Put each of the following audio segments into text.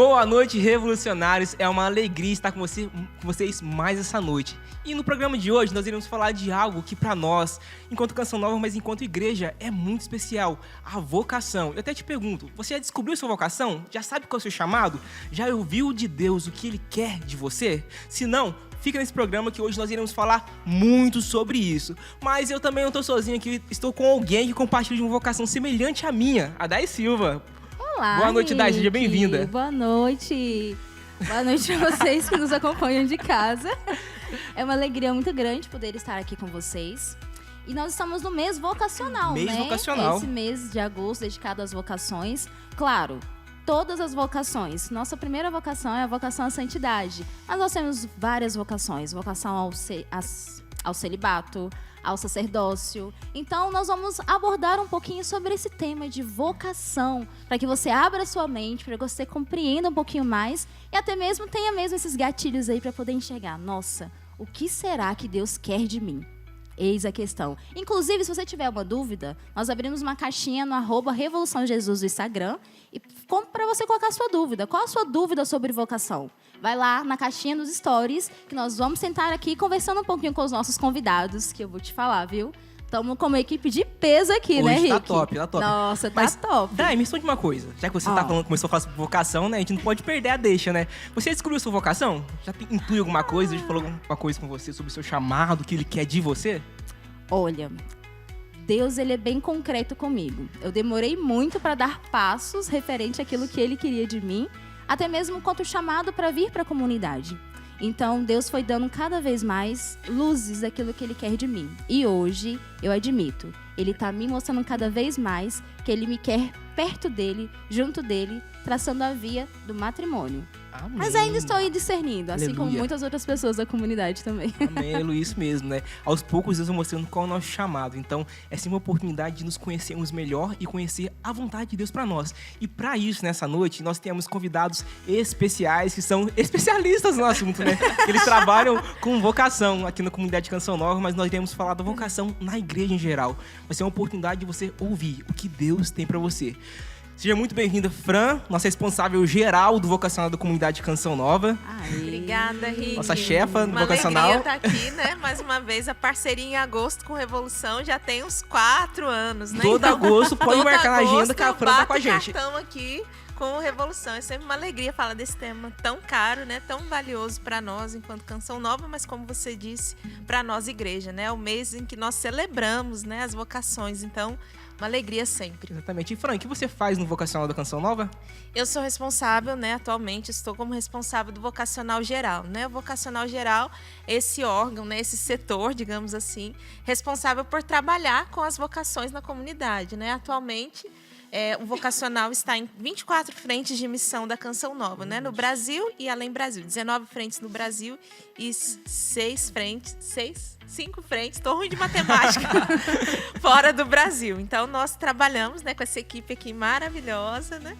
Boa noite, revolucionários. É uma alegria estar com vocês mais essa noite. E no programa de hoje nós iremos falar de algo que para nós, enquanto Canção Nova, mas enquanto igreja, é muito especial. A vocação. Eu até te pergunto, você já descobriu sua vocação? Já sabe qual é o seu chamado? Já ouviu de Deus o que Ele quer de você? Se não, fica nesse programa que hoje nós iremos falar muito sobre isso. Mas eu também não estou sozinho aqui, estou com alguém que compartilha de uma vocação semelhante à minha, a Dai Silva. Olá, boa noite, Dai, seja bem-vinda. Boa noite. Boa noite para vocês que nos acompanham de casa. É uma alegria muito grande poder estar aqui com vocês. E nós estamos no mês vocacional, mês né? vocacional. Esse mês de agosto dedicado às vocações. Claro, todas as vocações. Nossa primeira vocação é a vocação à santidade. Mas nós temos várias vocações. Vocação ao celibato, ao sacerdócio. Então, nós vamos abordar um pouquinho sobre esse tema de vocação, para que você abra sua mente, para que você compreenda um pouquinho mais e até mesmo tenha mesmo esses gatilhos aí para poder enxergar. Nossa, o que será que Deus quer de mim? Eis a questão. Inclusive, se você tiver uma dúvida, nós abrimos uma caixinha no @Revolução Jesus do Instagram e para você colocar a sua dúvida. Qual a sua dúvida sobre vocação? Vai lá na caixinha dos stories, que nós vamos sentar aqui conversando um pouquinho com os nossos convidados, que eu vou te falar, viu? Estamos com uma equipe de peso aqui, hoje, né, Rick? Tá top, tá top. Nossa, mas, top. Dai, me responde uma coisa. Já que você começou a falar sobre vocação, né? A gente não pode perder a deixa, né? Você descobriu sua vocação? Já intui alguma coisa? Já falou alguma coisa com você sobre o seu chamado, o que Ele quer de você? Olha, Deus, Ele é bem concreto comigo. Eu demorei muito para dar passos referente àquilo que Ele queria de mim, até mesmo quanto chamado para vir para a comunidade. Então, Deus foi dando cada vez mais luzes daquilo que Ele quer de mim. E hoje, eu admito, Ele está me mostrando cada vez mais que Ele me quer perto dele, junto dele, traçando a via do matrimônio. Amém. Mas ainda estou aí discernindo, assim Aleluia. como muitas outras pessoas da comunidade também. Amém, aleluia, isso mesmo, né? Aos poucos Deus vai mostrando qual é o nosso chamado. Então, essa é uma oportunidade de nos conhecermos melhor e conhecer a vontade de Deus para nós. E para isso, nessa noite, nós temos convidados especiais que são especialistas no assunto, né? Eles trabalham com vocação aqui na comunidade de Canção Nova, mas nós iremos falar da vocação na igreja em geral. Vai ser uma oportunidade de você ouvir o que Deus tem para você. Seja muito bem-vinda, Fran, nossa responsável geral do vocacional da comunidade de Canção Nova. Obrigada, Rick. Nossa chefa do uma vocacional. Uma alegria estar aqui, né? Mais uma vez, a parceria em agosto com Revolução já tem uns 4 anos, né? Todo agosto, pode todo marcar na agenda agosto que a Fran tá com a eu gente. bato cartão aqui com Revolução. É sempre uma alegria falar desse tema tão caro, né? Tão valioso para nós enquanto Canção Nova, mas como você disse, para nós igreja, né? É o mês em que nós celebramos, né, as vocações. Então, uma alegria sempre. Exatamente. E Fran, o que você faz no vocacional da Canção Nova? Eu sou responsável, né, atualmente estou como responsável do vocacional geral, né? O vocacional geral é esse órgão, né, esse setor, digamos assim, responsável por trabalhar com as vocações na comunidade, né? Atualmente, o vocacional está em 24 frentes de missão da Canção Nova, né? No Brasil e além do Brasil. 19 frentes no Brasil e 5 frentes, estou ruim de matemática, fora do Brasil. Então, nós trabalhamos, né, com essa equipe aqui maravilhosa, né?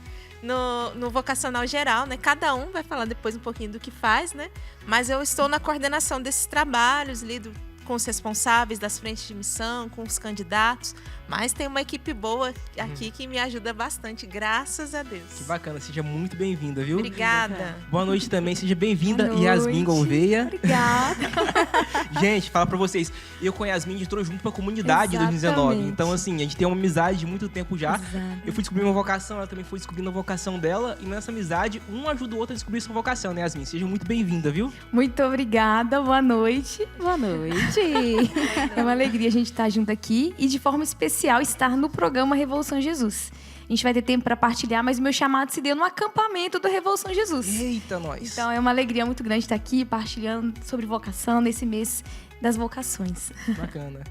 No vocacional geral, né? Cada um vai falar depois um pouquinho do que faz, né? Mas eu estou na coordenação desses trabalhos, lido com os responsáveis das frentes de missão, com os candidatos, mas tem uma equipe boa aqui que me ajuda bastante, graças a Deus. Que bacana, seja muito bem-vinda, viu? Obrigada. Boa noite também, seja bem-vinda, Yasmin Gouveia. Obrigada. Gente, falar pra vocês, eu com a Yasmin, a gente entrou junto pra comunidade em 2019, então assim, a gente tem uma amizade de muito tempo já. Exato. Eu fui descobrir uma vocação, ela também foi descobrindo a vocação dela, e nessa amizade, um ajuda o outro a descobrir sua vocação, né, Yasmin? Seja muito bem-vinda, viu? Muito obrigada, boa noite. Boa noite. É uma alegria a gente estar junto aqui e de forma especial estar no programa Revolução Jesus. A gente vai ter tempo para partilhar, mas o meu chamado se deu no acampamento do Revolução Jesus. Eita, nós! Então é uma alegria muito grande estar aqui partilhando sobre vocação nesse mês das vocações. Bacana.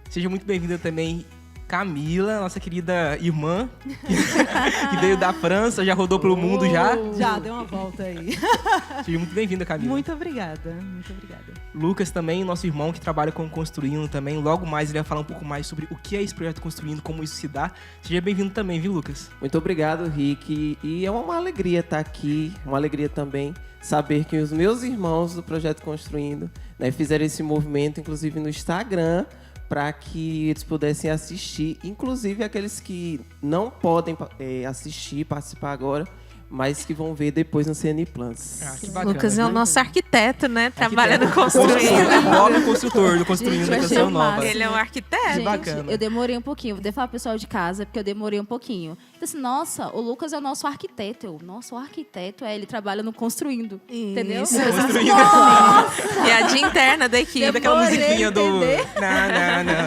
Seja muito bem-vinda também, Camila, nossa querida irmã, que veio da França, já rodou pelo mundo já. Já, deu uma volta aí. Seja muito bem-vinda, Camila. Muito obrigada, muito obrigada. Lucas também, nosso irmão que trabalha com Construindo também. Logo mais ele vai falar um pouco mais sobre o que é esse projeto Construindo, como isso se dá. Seja bem-vindo também, viu, Lucas? Muito obrigado, Rick. E é uma alegria estar aqui, uma alegria também saber que os meus irmãos do projeto Construindo, né, fizeram esse movimento, inclusive no Instagram, para que eles pudessem assistir, inclusive aqueles que não podem assistir, participar agora, mas que vão ver depois no CN Plus. Ah, que bacana. Lucas é o viu? nosso arquiteto, né? Trabalha no Construindo. construindo. Logo construtor, do construindo Gente, da eu achei canção o nova. máximo. Ele é um arquiteto. Gente, bacana. eu demorei um pouquinho. Vou falar pro pessoal de casa, porque eu demorei um pouquinho. Então, assim, nossa, o Lucas é o nosso arquiteto. Nossa, o arquiteto ele trabalha no construindo. Entendeu? Isso. Construindo. Piadinha interna da equipe. Daquela Demorei, musiquinha do... entender. Não.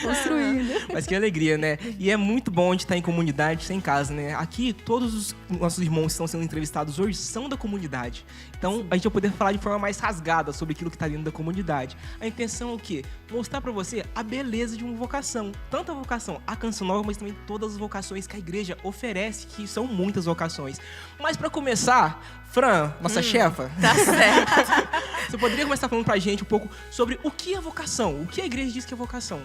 Construindo. Mas que alegria, né? E é muito bom de estar em comunidade, estar em casa, né? Aqui, todos os nossos irmãos que estão sendo entrevistados hoje são da comunidade. Então, a gente vai poder falar de forma mais rasgada sobre aquilo que está dentro da comunidade. A intenção é o quê? Mostrar pra você a beleza de uma vocação. Tanto a vocação, a Canção Nova, mas também todas as vocações que a igreja oferece, que são muitas vocações. Mas pra começar, Fran, nossa chefa, Tá certo. você poderia começar falando pra gente um pouco sobre o que é vocação? O que a igreja diz que é vocação?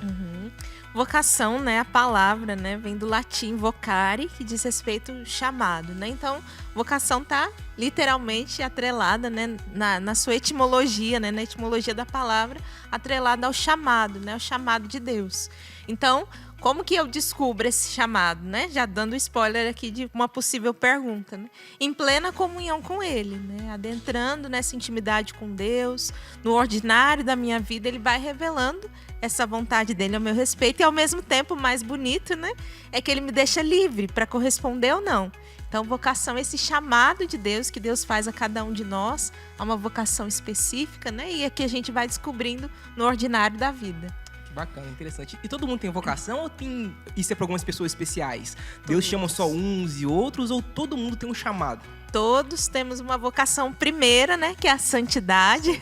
Vocação, né, a palavra, né, vem do latim vocare, que diz respeito ao chamado, né? Então, vocação tá literalmente atrelada, né, na sua etimologia, né, na etimologia da palavra, atrelada ao chamado, né, ao chamado de Deus. Então, como que eu descubro esse chamado, né? Já dando spoiler aqui de uma possível pergunta, né? Em plena comunhão com Ele, né? Adentrando nessa intimidade com Deus, no ordinário da minha vida, Ele vai revelando essa vontade dele ao meu respeito e ao mesmo tempo, mais bonito, né? É que Ele me deixa livre para corresponder ou não. Então, vocação é esse chamado de Deus que Deus faz a cada um de nós, a uma vocação específica, né? E é que a gente vai descobrindo no ordinário da vida. Bacana, interessante. E todo mundo tem vocação ou tem isso é para algumas pessoas especiais? Deus chama só uns e outros ou todo mundo tem um chamado? Todos temos uma vocação primeira, né? Que é a santidade.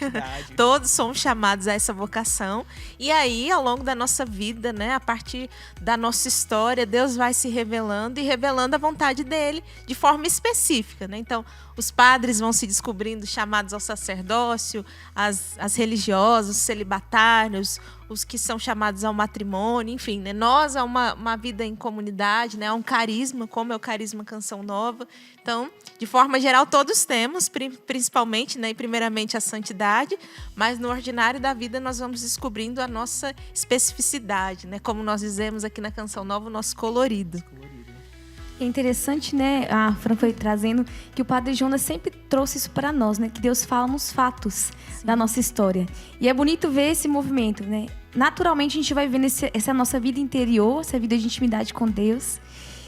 Todos somos chamados a essa vocação. E aí, ao longo da nossa vida, né? A partir da nossa história, Deus vai se revelando e revelando a vontade dele de forma específica, né? Então, os padres vão se descobrindo chamados ao sacerdócio, as religiosas, os celibatários, os que são chamados ao matrimônio, enfim, né? Nós, a uma vida em comunidade, né? A um carisma, como é o carisma Canção Nova. Então, de forma geral, todos temos, principalmente, né? E primeiramente a santidade, mas no ordinário da vida nós vamos descobrindo a nossa especificidade, né? Como nós dizemos aqui na Canção Nova, o nosso colorido. É interessante, né? A Fran foi trazendo que o Padre Jonas sempre trouxe isso para nós, né? Que Deus fala nos fatos da nossa história. E é bonito ver esse movimento, né? Naturalmente a gente vai vendo essa nossa vida interior, essa vida de intimidade com Deus.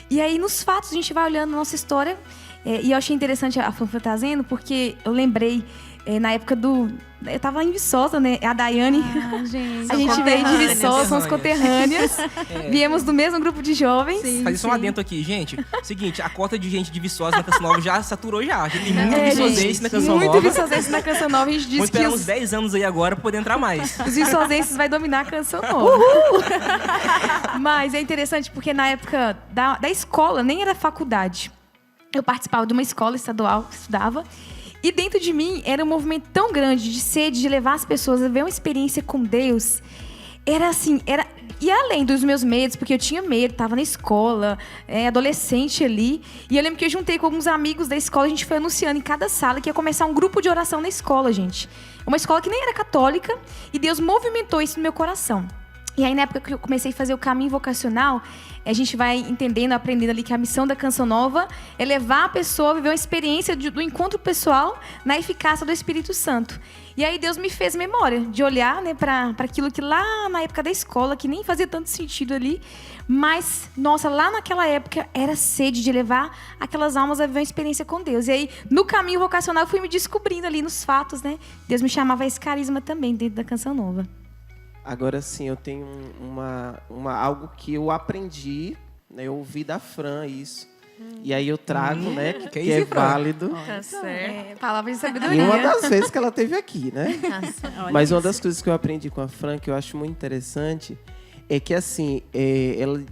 E aí nos fatos a gente vai olhando a nossa história. E eu achei interessante a Fran trazendo, porque eu lembrei na época do... Eu tava em Viçosa, né? A Daiane. Ah, gente. A gente veio de Viçosa, somos Conterrâneas. conterrâneas. Viemos do mesmo grupo de jovens. Fazer só um adendo aqui, gente. Seguinte, a cota de gente de Viçosa na Canção Nova já saturou já. Já tem muito viçosense na Canção muito Nova. viçosense na Canção Nova. A gente Vamos disse que esperar uns 10 anos aí agora pra poder entrar mais. os viçosenses vai dominar a Canção Nova. Mas é interessante porque na época da escola, nem era faculdade. Eu participava de uma escola estadual, estudava. E dentro de mim era um movimento tão grande de sede, de levar as pessoas a ver uma experiência com Deus. Era assim, e além dos meus medos, porque eu tinha medo, estava na escola, adolescente ali. E eu lembro que eu juntei com alguns amigos da escola, a gente foi anunciando em cada sala que ia começar um grupo de oração na escola, gente. Uma escola que nem era católica, e Deus movimentou isso no meu coração. E aí, na época que eu comecei a fazer o caminho vocacional, a gente vai entendendo, aprendendo ali que a missão da Canção Nova é levar a pessoa a viver uma experiência do encontro pessoal na eficácia do Espírito Santo. E aí Deus me fez memória de olhar, né, para aquilo que lá na época da escola, que nem fazia tanto sentido ali, mas, nossa, lá naquela época era sede de levar aquelas almas a viver uma experiência com Deus. E aí, no caminho vocacional, eu fui me descobrindo ali nos fatos, né? Deus me chamava a esse carisma também dentro da Canção Nova. Agora sim, eu tenho algo que eu aprendi, né? Eu ouvi da Fran isso. E aí eu trago, né? Que é isso, Fran? válido. Tá certo. Palavra de E sabedoria. uma das vezes que ela esteve aqui, né? Olha Mas uma isso. das coisas que eu aprendi com a Fran, que eu acho muito interessante, é que assim, ela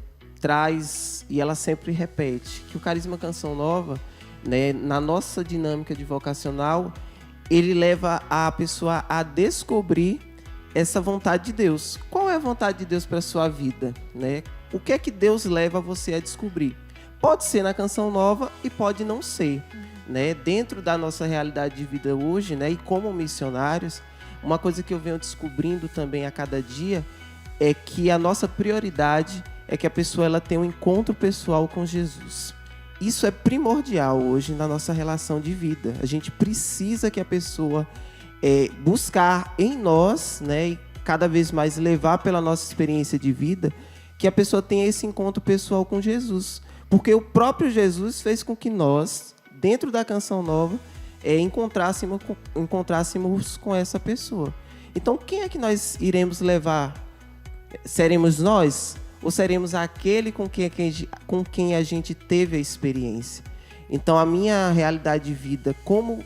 traz, e ela sempre repete, que o Carisma Canção Nova, né, na nossa dinâmica de vocacional, ele leva a pessoa a descobrir essa vontade de Deus. Qual é a vontade de Deus para a sua vida, né? O que é que Deus leva você a descobrir? Pode ser na Canção Nova e pode não ser, né? Dentro da nossa realidade de vida hoje, né? E como missionários, uma coisa que eu venho descobrindo também a cada dia é que a nossa prioridade é que a pessoa ela tenha um encontro pessoal com Jesus. isso é primordial hoje na nossa relação de vida. A gente precisa que a pessoa buscar em nós, né, e cada vez mais levar pela nossa experiência de vida, que a pessoa tenha esse encontro pessoal com Jesus. Porque o próprio Jesus fez com que nós, dentro da Canção Nova, encontrássemos com essa pessoa. Então, quem é que nós iremos levar? Seremos nós? Ou seremos aquele com quem a gente teve a experiência? Então, a minha realidade de vida como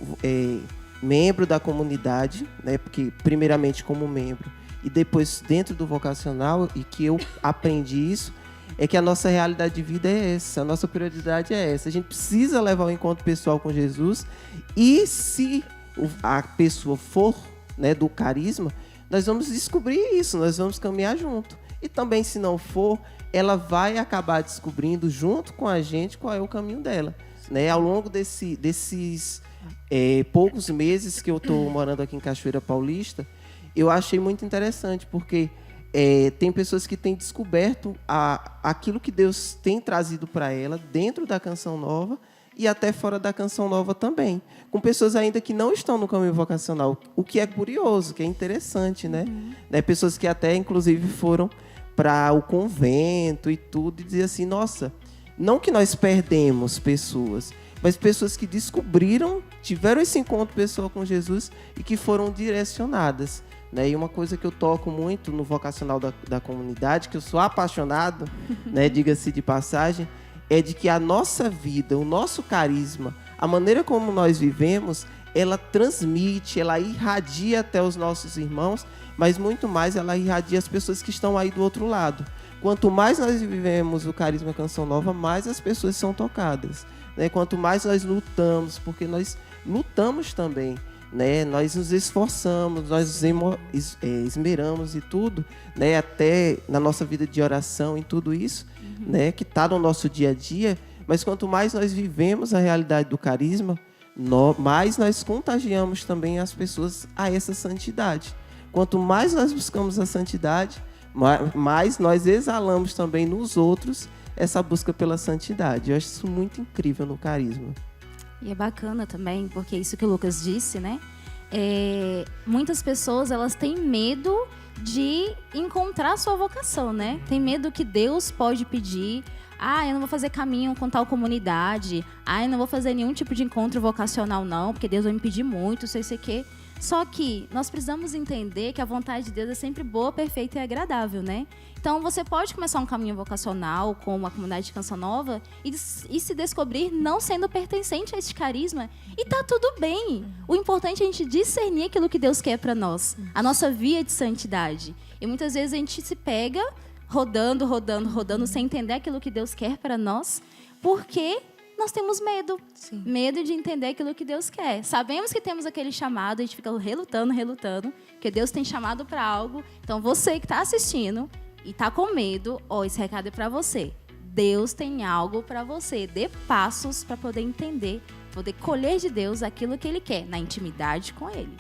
membro da comunidade, né, porque primeiramente como membro e depois dentro do vocacional, e que eu aprendi isso, é que a nossa realidade de vida é essa, a nossa prioridade é essa. A gente precisa levar o encontro pessoal com Jesus, e se a pessoa for, né, do carisma, nós vamos descobrir isso, nós vamos caminhar junto. E também, se não for, ela vai acabar descobrindo junto com a gente qual é o caminho dela. Né? Ao longo desses poucos meses que eu estou morando aqui em Cachoeira Paulista, eu achei muito interessante, porque tem pessoas que têm descoberto aquilo que Deus tem trazido para ela dentro da Canção Nova e até fora da Canção Nova também. Com pessoas ainda que não estão no caminho vocacional, o que é curioso, que é interessante, né? Pessoas que até, inclusive, foram para o convento e tudo, e dizer assim, nossa, não que nós perdemos pessoas, mas pessoas que descobriram, tiveram esse encontro pessoal com Jesus e que foram direcionadas. Né? E uma coisa que eu toco muito no vocacional da comunidade, que eu sou apaixonado, né, diga-se de passagem, é de que a nossa vida, o nosso carisma, a maneira como nós vivemos, ela transmite, ela irradia até os nossos irmãos, mas muito mais ela irradia as pessoas que estão aí do outro lado. Quanto mais nós vivemos o carisma Canção Nova, mais as pessoas são tocadas. Né? Quanto mais nós lutamos, porque nós lutamos também, né? Nós nos esforçamos, nós esmeramos e tudo, né? Até na nossa vida de oração e tudo isso, né? Que está no nosso dia a dia. Mas quanto mais nós vivemos a realidade do carisma, mais nós contagiamos também as pessoas a essa santidade. Quanto mais nós buscamos a santidade, mais nós exalamos também nos outros essa busca pela santidade. Eu acho isso muito incrível no carisma. E é bacana também, porque isso que o Lucas disse, né? Muitas pessoas, elas têm medo de encontrar a sua vocação, né? Tem medo que Deus pode pedir, eu não vou fazer caminho com tal comunidade, eu não vou fazer nenhum tipo de encontro vocacional não, porque Deus vai me pedir muito, sei o quê. Só que nós precisamos entender que a vontade de Deus é sempre boa, perfeita e agradável, né? Então, você pode começar um caminho vocacional com uma comunidade de Canção Nova e se descobrir não sendo pertencente a este carisma. E tá tudo bem. O importante é a gente discernir aquilo que Deus quer para nós. A nossa via de santidade. E muitas vezes a gente se pega rodando, sem entender aquilo que Deus quer para nós, porque nós temos medo. Sim. Medo de entender aquilo que Deus quer. Sabemos que temos aquele chamado, a gente fica relutando, porque Deus tem chamado para algo. Então, você que está assistindo e está com medo, esse recado é para você. Deus tem algo para você. Dê passos para poder entender, poder colher de Deus aquilo que Ele quer, na intimidade com Ele.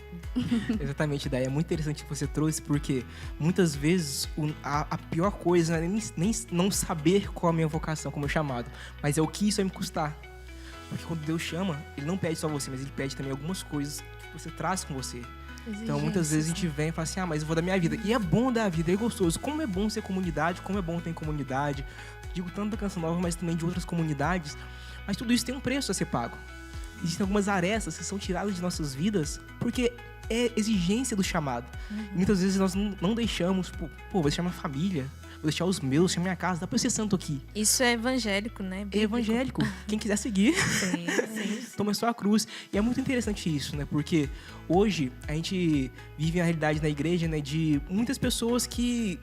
Exatamente, Day. É muito interessante que você trouxe, porque muitas vezes a pior coisa não é nem não saber qual é a minha vocação, como é chamado, mas é o que isso vai me custar. Porque quando Deus chama, Ele não pede só você, mas Ele pede também algumas coisas que você traz com você. Então, muitas vezes a gente vem e fala assim, mas eu vou dar minha vida. E é bom dar a vida, é gostoso. Como é bom ser comunidade, como é bom ter comunidade. Digo tanto da Canção Nova, mas também de outras comunidades. Mas tudo isso tem um preço a ser pago. Existem algumas arestas que são tiradas de nossas vidas, porque é exigência do chamado. E muitas vezes nós não deixamos, vou deixar minha família, vou deixar os meus, deixar minha casa, dá pra eu ser santo aqui. Isso é evangélico, né? É evangélico. Quem quiser seguir, toma sua cruz. E é muito interessante isso, né? Porque hoje a gente vive a realidade na igreja, né, de muitas pessoas que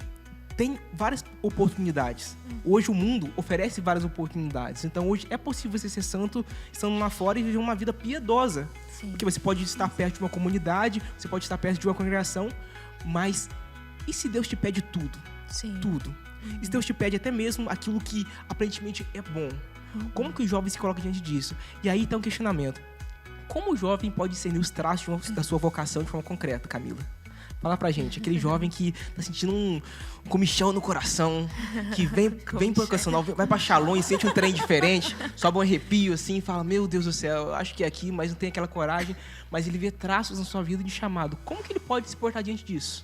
têm várias oportunidades. Hoje o mundo oferece várias oportunidades. Então hoje é possível você ser santo estando lá fora e viver uma vida piedosa. Sim. Porque você pode estar perto de uma comunidade, você pode estar perto de uma congregação, mas e se Deus te pede tudo? Sim. Tudo. E se Deus te pede até mesmo aquilo que aparentemente é bom? Como que o jovem se coloca diante disso? E aí tá um questionamento. Como o jovem pode discernir os traços da sua vocação de forma concreta, Camila? Fala pra gente, aquele jovem que tá sentindo um comichão no coração, que vem pra Canção Nova, vai pra Shalom e sente um trem diferente, sobe um arrepio assim, e fala, meu Deus do céu, eu acho que é aqui, mas não tem aquela coragem, mas ele vê traços na sua vida de chamado. Como que ele pode se portar diante disso?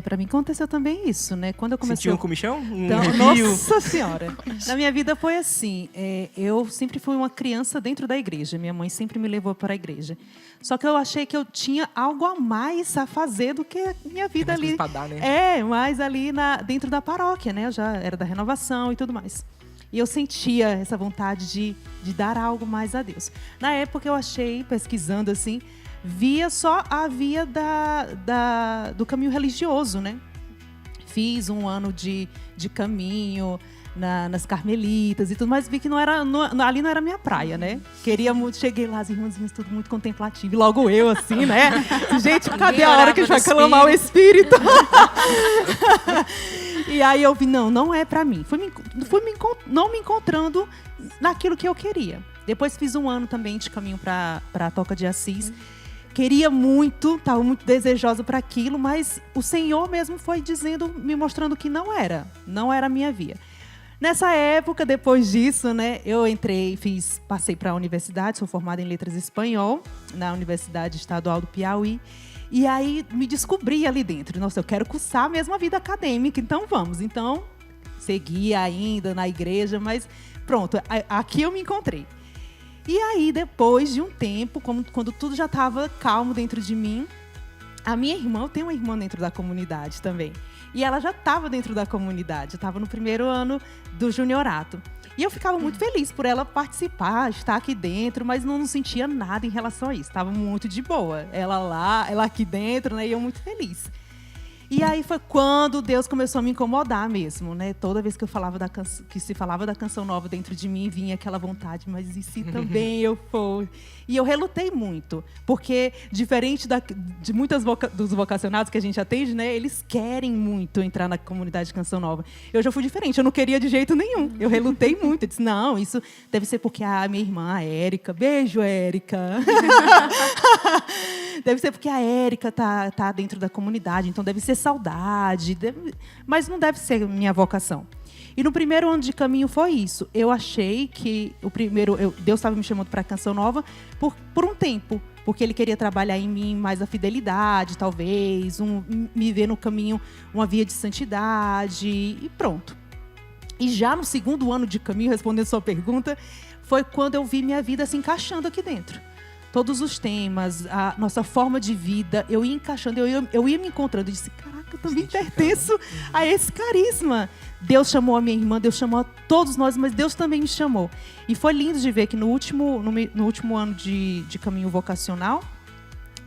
Pra mim aconteceu também isso, né? Quando eu comecei... Sentiu um comichão? Um Então, arrepio? nossa Senhora! Na minha vida foi assim, eu sempre fui uma criança dentro da igreja, minha mãe sempre me levou para a igreja. Só que eu achei que eu tinha algo a mais a fazer do que a minha vida ali. Pra dar, né? Mais ali dentro da paróquia, né? Eu já era da renovação e tudo mais. E eu sentia essa vontade de dar algo mais a Deus. Na época eu achei, pesquisando assim, via só a via do caminho religioso, né? Fiz um ano de caminho nas Carmelitas e tudo, mas vi que ali não era minha praia, né? Queria muito, cheguei lá, as irmãzinhas tudo muito contemplativo, e logo eu assim, né? Gente, cadê a hora que a gente vai clamar o Espírito? E aí eu vi, não é pra mim. Não me encontrando naquilo que eu queria. Depois fiz um ano também de caminho para a Toca de Assis. Queria muito, estava muito desejosa para aquilo, mas o Senhor mesmo foi dizendo, me mostrando que não era a minha via. Nessa época, depois disso, né, eu passei para a universidade, sou formada em Letras Espanhol, na Universidade Estadual do Piauí, e aí me descobri ali dentro. Nossa, eu quero cursar mesmo a vida acadêmica, então vamos. Então, segui ainda na igreja, mas pronto, aqui eu me encontrei. E aí, depois de um tempo, quando tudo já estava calmo dentro de mim, a minha irmã, eu tenho uma irmã dentro da comunidade também. E ela já estava dentro da comunidade, estava no primeiro ano do juniorato. E eu ficava muito feliz por ela participar, estar aqui dentro, mas não sentia nada em relação a isso. Estava muito de boa. Ela lá, ela aqui dentro, né? E eu muito feliz. E aí foi quando Deus começou a me incomodar mesmo, né? Toda vez que se falava da Canção Nova dentro de mim, vinha aquela vontade, mas e se também eu for? E eu relutei muito, porque diferente de muitas dos vocacionados que a gente atende, né? Eles querem muito entrar na comunidade de Canção Nova. Eu já fui diferente, eu não queria de jeito nenhum. Eu relutei muito, eu disse, não, isso deve ser porque a minha irmã, a Érica, beijo, Érica. Deve ser porque a Érica tá dentro da comunidade, então deve ser saudade, mas não deve ser minha vocação. E no primeiro ano de caminho foi isso. Eu achei que Deus estava me chamando para a Canção Nova por um tempo, porque Ele queria trabalhar em mim mais a fidelidade, talvez, me ver no caminho, uma via de santidade e pronto. E já no segundo ano de caminho, respondendo a sua pergunta, foi quando eu vi minha vida se encaixando aqui dentro. Todos os temas, a nossa forma de vida, eu ia encaixando, eu ia me encontrando. Eu disse, caraca, eu também pertenço a esse carisma. Deus chamou a minha irmã, Deus chamou a todos nós, mas Deus também me chamou. E foi lindo de ver que no último ano de caminho vocacional,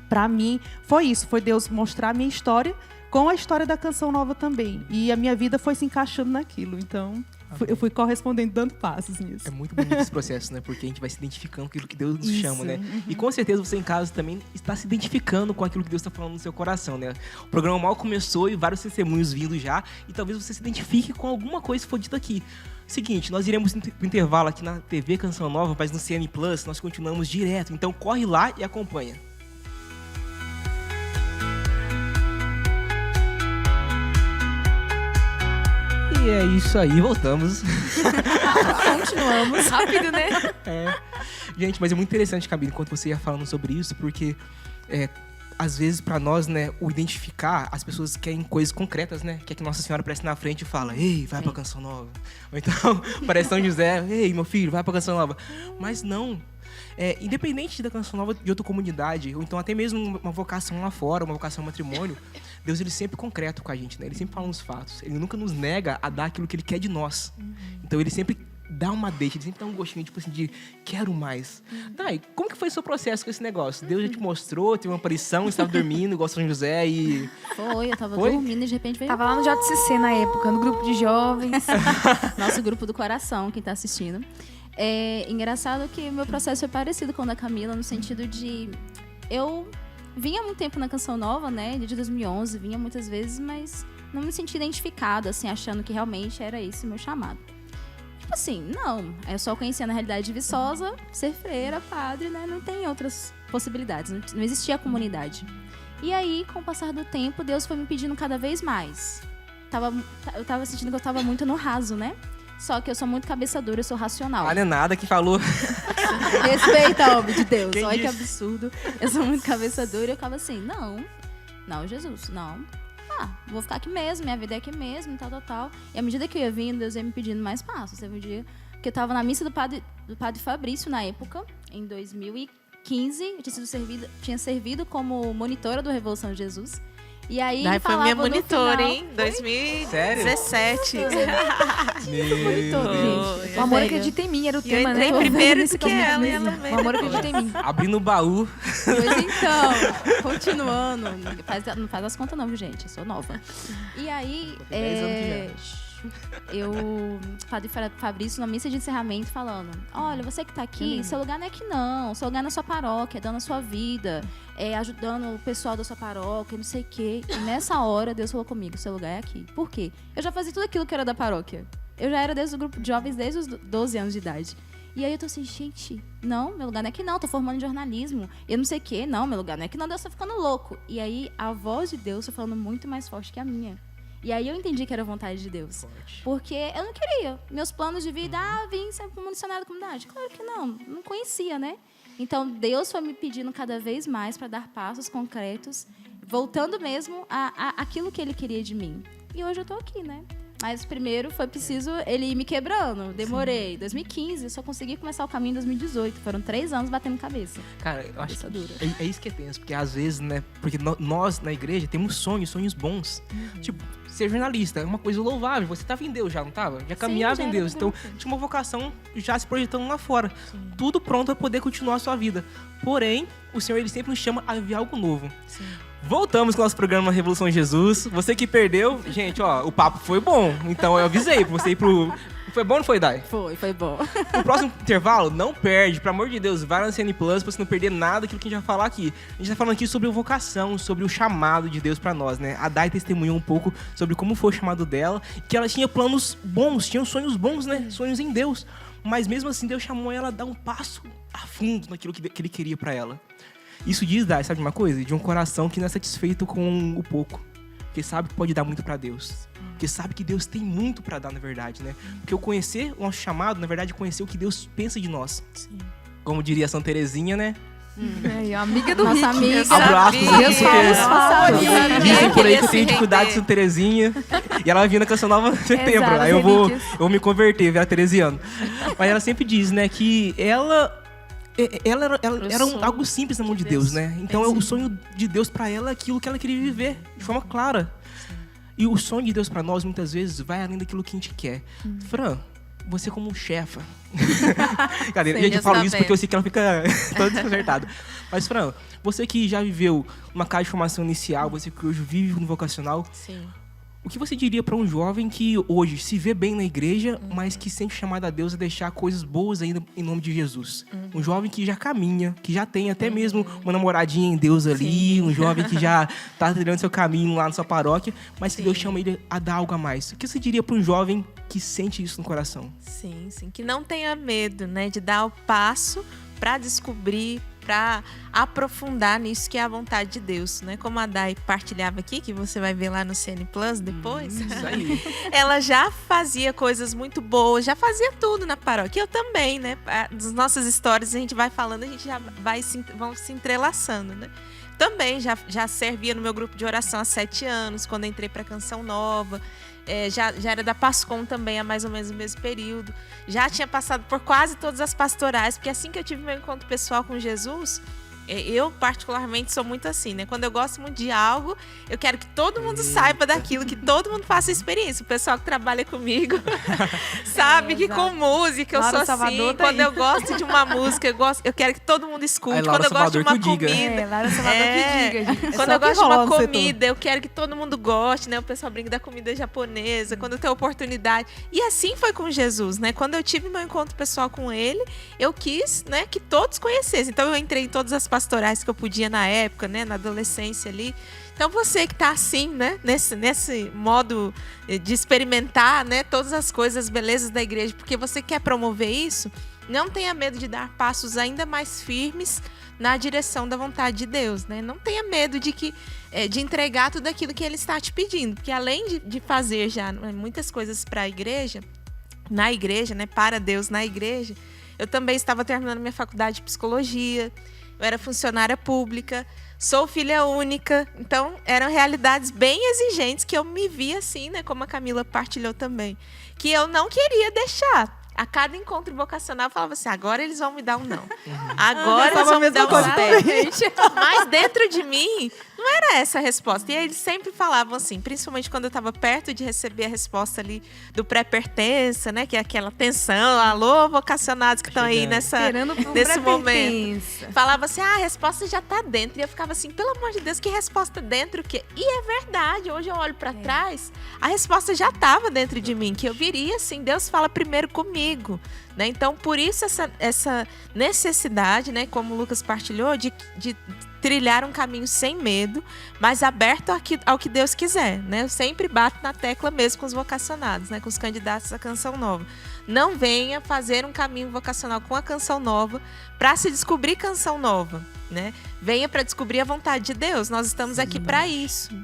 para mim, foi isso. Foi Deus mostrar a minha história com a história da Canção Nova também. E a minha vida foi se encaixando naquilo. Então, eu fui correspondendo, dando passos nisso. É muito bonito esse processo, né? Porque a gente vai se identificando com aquilo que Deus nos chama, né? E com certeza você em casa também está se identificando com aquilo que Deus está falando no seu coração, né? O programa mal começou e vários testemunhos vindo já. E talvez você se identifique com alguma coisa que for dita aqui. Seguinte, nós iremos pro intervalo aqui na TV Canção Nova, mas no CM Plus nós continuamos direto. Então corre lá e acompanha. E é isso aí, voltamos. Continuamos. Rápido, né? Gente, mas é muito interessante, Camila, enquanto você ia falando sobre isso, porque às vezes pra nós, né, o identificar, as pessoas querem coisas concretas, né? Quer que Nossa Senhora aparece na frente e fala, ei, vai pra Canção Nova. Ou então, parece São José, ei, meu filho, vai pra Canção Nova. Mas não. Independente da Canção Nova de outra comunidade, ou então até mesmo uma vocação lá fora, uma vocação ao matrimônio, Deus, ele sempre concreto com a gente, né? Ele sempre fala nos fatos. Ele nunca nos nega a dar aquilo que Ele quer de nós. Então, Ele sempre dá uma deixa, Ele sempre dá um gostinho, tipo assim, de quero mais. Dai, como que foi o seu processo com esse negócio? Deus já te mostrou, teve uma aparição, estava dormindo, igual São José e... Foi, eu tava dormindo e de repente veio... Tava lá no JCC na época, no grupo de jovens. Nosso grupo do coração, quem tá assistindo. É engraçado que o meu processo foi parecido com o da Camila, no sentido de... Eu vinha há muito tempo na Canção Nova, né? De 2011, vinha muitas vezes, mas não me senti identificada, assim, achando que realmente era esse o meu chamado. Tipo assim, não. Eu só conhecia na realidade de Viçosa, ser freira, padre, né? Não tem outras possibilidades, não existia a comunidade. E aí, com o passar do tempo, Deus foi me pedindo cada vez mais. Eu tava sentindo que eu tava muito no raso, né? Só que eu sou muito cabeça dura, eu sou racional. Olha nada que falou. Respeita, homem de Deus. Quem Olha que disse? absurdo. Eu sou muito cabeça dura e eu ficava assim, não, Jesus, não. Vou ficar aqui mesmo, minha vida é aqui mesmo, tal. E à medida que eu ia vindo, Deus ia me pedindo mais passos. Teve um dia que eu tava na missa do padre Fabrício, na época, em 2015. Eu tinha servido como monitora do Revolução de Jesus. E aí Daí ele foi falava minha no monitora, final- hein? 2017. Monitora, Foi. gente. O amor Velha. acredita em mim, era o E eu tema, né? entrei primeiro Nesse do que ela, e ela O amor acredita em mim. Abrindo o baú. Pois então, continuando. Não faz as contas não, viu, gente? Eu sou nova. E aí, 10 anos o padre Fabrício, na missa de encerramento, falando: olha, você que tá aqui, seu lugar não é aqui não. Seu lugar é na sua paróquia, dando a sua vida, ajudando o pessoal da sua paróquia, não sei o quê. E nessa hora, Deus falou comigo: seu lugar é aqui. Por quê? Eu já fazia tudo aquilo que era da paróquia. Eu já era desde o grupo de jovens, desde os 12 anos de idade. E aí eu tô assim, gente, não, meu lugar não é aqui não, tô formando em jornalismo. E eu não sei o quê, não, meu lugar não é aqui não, Deus tá ficando louco. E aí a voz de Deus tá falando muito mais forte que a minha. E aí eu entendi que era a vontade de Deus. Porque eu não queria. Meus planos de vida, vim ser como missionária da comunidade. Claro que não conhecia, né? Então Deus foi me pedindo cada vez mais para dar passos concretos, voltando mesmo àquilo que Ele queria de mim. E hoje eu tô aqui, né? Mas primeiro foi preciso ele ir me quebrando. Demorei. 2015, eu só consegui começar o caminho em 2018. Foram 3 anos batendo cabeça. Cara, eu acho Cabeça que dura. é isso que é tenso, porque às vezes, né, porque nós na igreja temos sonhos bons. Tipo, ser jornalista é uma coisa louvável. Você tava em Deus já, não tava? Já caminhava já em era Deus. do Então, grupo. tinha uma vocação já se projetando lá fora. Tudo pronto para poder continuar a sua vida. Porém, o Senhor, Ele sempre nos chama a viver algo novo. Voltamos com o nosso programa Revolução Jesus. Você que perdeu, gente, ó, o papo foi bom. Então eu avisei pra você ir pro... Foi bom ou não foi, Dai? Foi bom. No próximo intervalo, não perde. Pelo amor de Deus, vai na CN Plus pra você não perder nada daquilo que a gente vai falar aqui. A gente tá falando aqui sobre a vocação, sobre o chamado de Deus pra nós, né? A Dai testemunhou um pouco sobre como foi o chamado dela, que ela tinha planos bons, tinha sonhos bons, né? Sonhos em Deus. Mas mesmo assim, Deus chamou ela a dar um passo a fundo naquilo que Ele queria pra ela. Isso diz, Dai, sabe uma coisa? De um coração que não é satisfeito com o pouco. Porque sabe que pode dar muito pra Deus. Porque sabe que Deus tem muito pra dar, na verdade, né? Porque o conhecer o nosso chamado, na verdade, é conhecer o que Deus pensa de nós. Sim. Como diria Santa Terezinha, né? Aí, a amiga do Nossa Rick. amiga. Abraços sabia. aqui, Deus porque fala, Sabia. dizem por aí que eu Queria tenho se dificuldade de render. Santa Terezinha. E ela vai vir na Canção Nova em setembro. Exato, Aí eu vou relíquias. me converter, virar teresiano. Mas ela sempre diz, né, que ela era algo simples na mão de Deus, né? Então o sonho de Deus pra ela é aquilo que ela queria viver de forma clara. E o sonho de Deus pra nós muitas vezes vai além daquilo que a gente quer. Fran, você como chefa. Cadê? Sim, Gente, eu Deus falo tá isso vendo. porque eu sei que ela fica toda desconcertada. Mas, Fran, você que já viveu uma casa de formação inicial, você que hoje vive no vocacional, Sim. o que você diria para um jovem que hoje se vê bem na igreja, mas que sente chamado a Deus a deixar coisas boas ainda em nome de Jesus? Um jovem que já caminha, que já tem até mesmo uma namoradinha em Deus ali, um jovem que já tá trilhando seu caminho lá na sua paróquia, mas que Deus chama ele a dar algo a mais. O que você diria para um jovem que sente isso no coração? Sim, sim. Que não tenha medo, né? De dar o passo para descobrir, para aprofundar nisso que é a vontade de Deus, né? Como a Dai partilhava aqui, que você vai ver lá no CN Plus depois. Isso aí. Ela já fazia coisas muito boas, já fazia tudo na paróquia. Eu também, né? Nas nossas histórias a gente vai falando, a gente já vão se entrelaçando, né? Também já servia no meu grupo de oração há 7 anos, quando entrei para Canção Nova. Já era da Pascom também há mais ou menos o mesmo período. Já tinha passado por quase todas as pastorais, porque assim que eu tive meu encontro pessoal com Jesus, eu particularmente sou muito assim, né? Quando eu gosto muito de algo, eu quero que todo mundo saiba daquilo, que todo mundo faça experiência. O pessoal que trabalha comigo sabe que com música eu Laura sou Salvador assim. tá Quando aí. eu gosto de uma música, eu quero que todo mundo escute. Aí, Laura Quando eu gosto de Salvador uma que o diga. comida, Laura Salvador que diga, gente. quando só eu o que gosto de rola uma no setor. comida, eu quero que todo mundo goste, né? O pessoal brinca da comida japonesa, quando eu tenho oportunidade. E assim foi com Jesus, né? Quando eu tive meu encontro pessoal com ele, eu quis, né, que todos conhecessem. Então eu entrei em todas as pastorais que eu podia na época, né, na adolescência ali. Então você que tá assim, né, nesse modo de experimentar, né, todas as coisas, as belezas da igreja, porque você quer promover isso, Não tenha medo de dar passos ainda mais firmes na direção da vontade de Deus, né? Não tenha medo de entregar tudo aquilo que Ele está te pedindo, porque além de fazer já muitas coisas para a igreja, na igreja, né? Para Deus na igreja, eu também estava terminando minha faculdade de psicologia, eu era funcionária pública, sou filha única, então eram realidades bem exigentes que eu me via assim, né? Como a Camila partilhou também, que eu não queria deixar. A cada encontro vocacional eu falava assim, agora eles vão me dar um não. Agora eles vão me dar um sim. Mas dentro de mim, não era essa a resposta. E aí eles sempre falavam assim, principalmente quando eu estava perto de receber a resposta ali do pré-pertença, né? Que é aquela tensão, alô, vocacionados que estão aí nesse momento. Falava assim, a resposta já está dentro. E eu ficava assim, pelo amor de Deus, que resposta dentro? Que... E é verdade, hoje eu olho para trás, a resposta já estava dentro de mim, que eu viria assim, Deus fala primeiro comigo. Né? Então, por isso essa necessidade, né, como o Lucas partilhou, de trilhar um caminho sem medo, mas aberto ao que Deus quiser. Né? Eu sempre bato na tecla mesmo com os vocacionados, né, com os candidatos à Canção Nova. Não venha fazer um caminho vocacional com a Canção Nova para se descobrir Canção Nova. Né? Venha para descobrir a vontade de Deus. Nós estamos aqui para isso.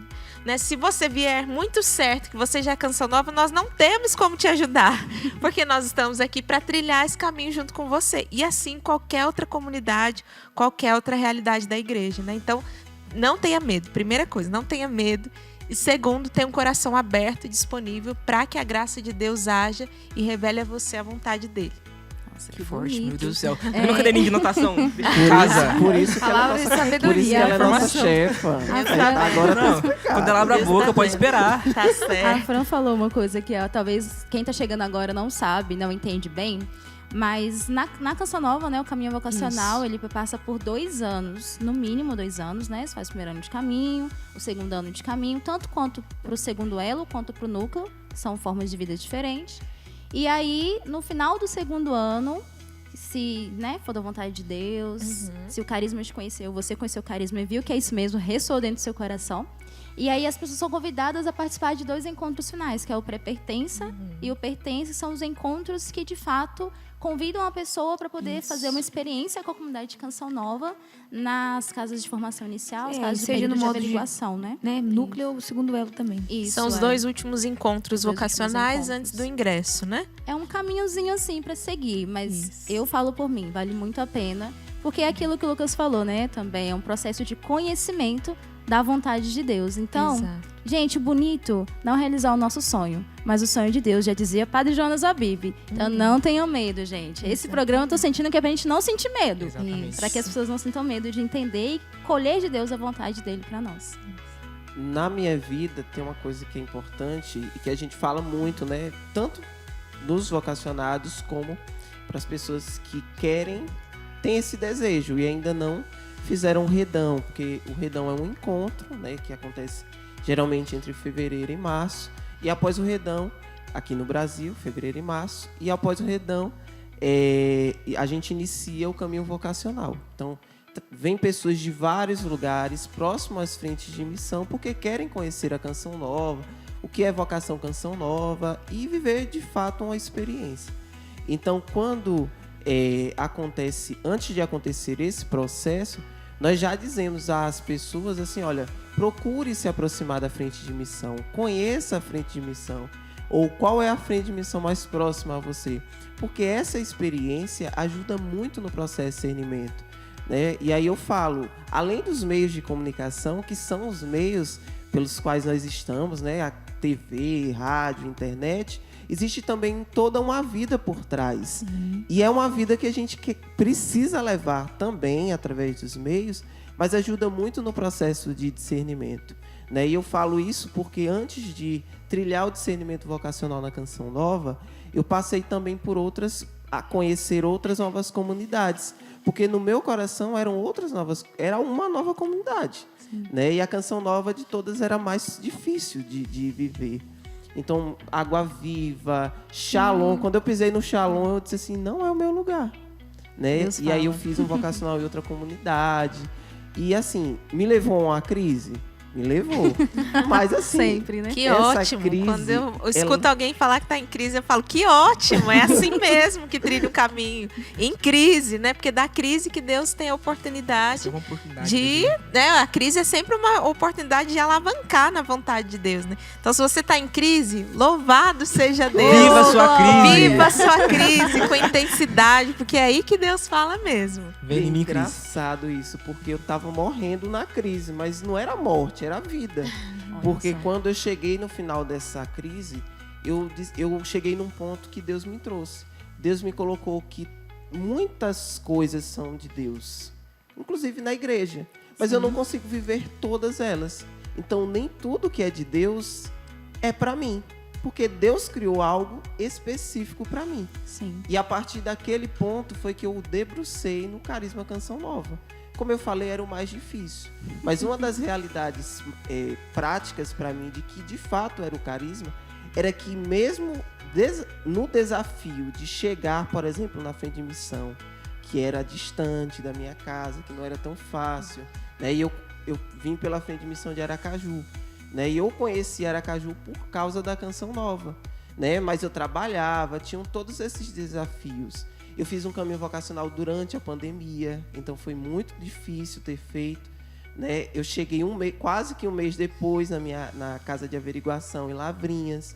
Né? Se você vier muito certo que você já é Canção Nova, nós não temos como te ajudar, porque nós estamos aqui para trilhar esse caminho junto com você. E assim qualquer outra comunidade, qualquer outra realidade da igreja. Né? Então, não tenha medo. Primeira coisa, não tenha medo. E segundo, tenha um coração aberto e disponível para que a graça de Deus haja e revele a você a vontade dele. Nossa, que forte, meu bonito. Deus do céu. Meu caderninho de anotação de casa. Por isso que ela Palavra de por isso que sabedoria. ela é nossa Informação. chefa. Agora não. Quando ela abre a boca, pode esperar. Tá A certo. Fran falou uma coisa que talvez quem tá chegando agora não sabe, não entende bem, mas na Canção Nova, né, o caminho vocacional, ele passa por 2 anos, no mínimo 2 anos, né? Você faz o primeiro ano de caminho, o segundo ano de caminho, tanto quanto pro segundo elo, quanto pro núcleo, são formas de vida diferentes. E aí, no final do segundo ano, se, né, for da vontade de Deus, se o carisma te conheceu, você conheceu o carisma e viu que é isso mesmo, ressoou dentro do seu coração. E aí as pessoas são convidadas a participar de 2 encontros finais, que é o pré-pertença e o pertença, são os encontros que, de fato, convidam a pessoa para poder fazer uma experiência com a comunidade de Canção Nova nas casas de formação inicial, as casas de seja período no de modo de- averiguação, né? Né? Núcleo, o segundo elo também. Isso, São os 2 últimos encontros Os 2 vocacionais últimos antes do ingresso, né? É um caminhozinho assim para seguir, mas eu falo por mim, vale muito a pena, porque é aquilo que o Lucas falou, né? Também é um processo de conhecimento da vontade de Deus. Então, Exato. gente, bonito não realizar o nosso sonho, mas o sonho de Deus, já dizia Padre Jonas Abib. Então, não tenham medo, gente. Esse programa eu tô sentindo que é pra gente não sentir medo. Exatamente. Para que as pessoas não sintam medo de entender e colher de Deus a vontade dele para nós. Na minha vida tem uma coisa que é importante e que a gente fala muito, né? Tanto dos vocacionados como para as pessoas que têm esse desejo e ainda não fizeram o redão, porque o redão é um encontro, né, que acontece geralmente entre fevereiro e março, e após o redão, aqui no Brasil, fevereiro e março, e após o redão, a gente inicia o caminho vocacional. Então, vem pessoas de vários lugares, próximos às frentes de missão, porque querem conhecer a Canção Nova, o que é vocação Canção Nova, e viver, de fato, uma experiência. Então, quando antes de acontecer esse processo, nós já dizemos às pessoas assim, olha, procure se aproximar da frente de missão, conheça a frente de missão, ou qual é a frente de missão mais próxima a você, porque essa experiência ajuda muito no processo de discernimento, né? E aí eu falo, além dos meios de comunicação, que são os meios pelos quais nós estamos, né? A TV, rádio, internet, existe também toda uma vida por trás. E é uma vida que a gente precisa levar também através dos meios, mas ajuda muito no processo de discernimento, né? E eu falo isso porque antes de trilhar o discernimento vocacional na Canção Nova, eu passei também por a conhecer outras novas comunidades, porque no meu coração era uma nova comunidade, né? E a Canção Nova de todas era mais difícil de viver. Então, Água Viva, Shalom. Quando eu pisei no Shalom, eu disse assim, não é o meu lugar, né? Deus E aí eu fala. fiz um vocacional em outra comunidade. E assim, me levou a uma crise? Me levou. Mas assim, Sempre, né? Que Essa ótimo. crise, Quando eu escuto ela- alguém falar que está em crise, eu falo, que ótimo, é assim mesmo que trilha o caminho. Em crise, né? Porque da crise que Deus tem a oportunidade Isso é uma oportunidade. de... Né? A crise é sempre uma oportunidade de alavancar na vontade de Deus, né? Então, se você está em crise, louvado seja Deus. Viva a sua crise. Viva a sua crise com intensidade, porque é aí que Deus fala mesmo. Vem em mim, Cris. engraçado isso, porque eu tava morrendo na crise, mas não era morte, era vida. Porque quando eu cheguei no final dessa crise, eu cheguei num ponto que Deus me trouxe. Deus me colocou que muitas coisas são de Deus, inclusive na igreja, mas eu não consigo viver todas elas. Então nem tudo que é de Deus é para mim, porque Deus criou algo específico para mim. Sim. E a partir daquele ponto foi que eu debrucei no Carisma Canção Nova. Como eu falei, era o mais difícil. Mas uma das realidades práticas para mim de que de fato era o carisma, era que mesmo no desafio de chegar, por exemplo, na frente de missão, que era distante da minha casa, que não era tão fácil, né? E eu vim pela frente de missão de Aracaju, né? E eu conheci Aracaju por causa da Canção Nova, né? Mas eu trabalhava, tinham todos esses desafios. Eu fiz um caminho vocacional durante a pandemia, então foi muito difícil ter feito, né? Eu cheguei quase que um mês depois na casa de averiguação em Lavrinhas.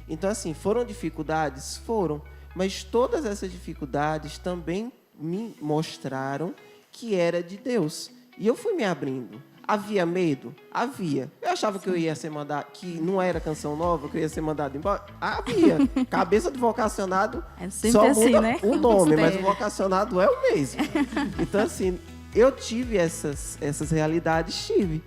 Então, assim, foram dificuldades? Foram. Mas todas essas dificuldades também me mostraram que era de Deus. E eu fui me abrindo. Havia medo? Havia. Eu achava que eu ia ser mandado, que não era Canção Nova, que eu ia ser mandado embora. Havia. Cabeça de vocacionado É sempre só assim, muda né? o nome, mas o Mistério. vocacionado é o mesmo. Então, assim, eu tive essas realidades, tive.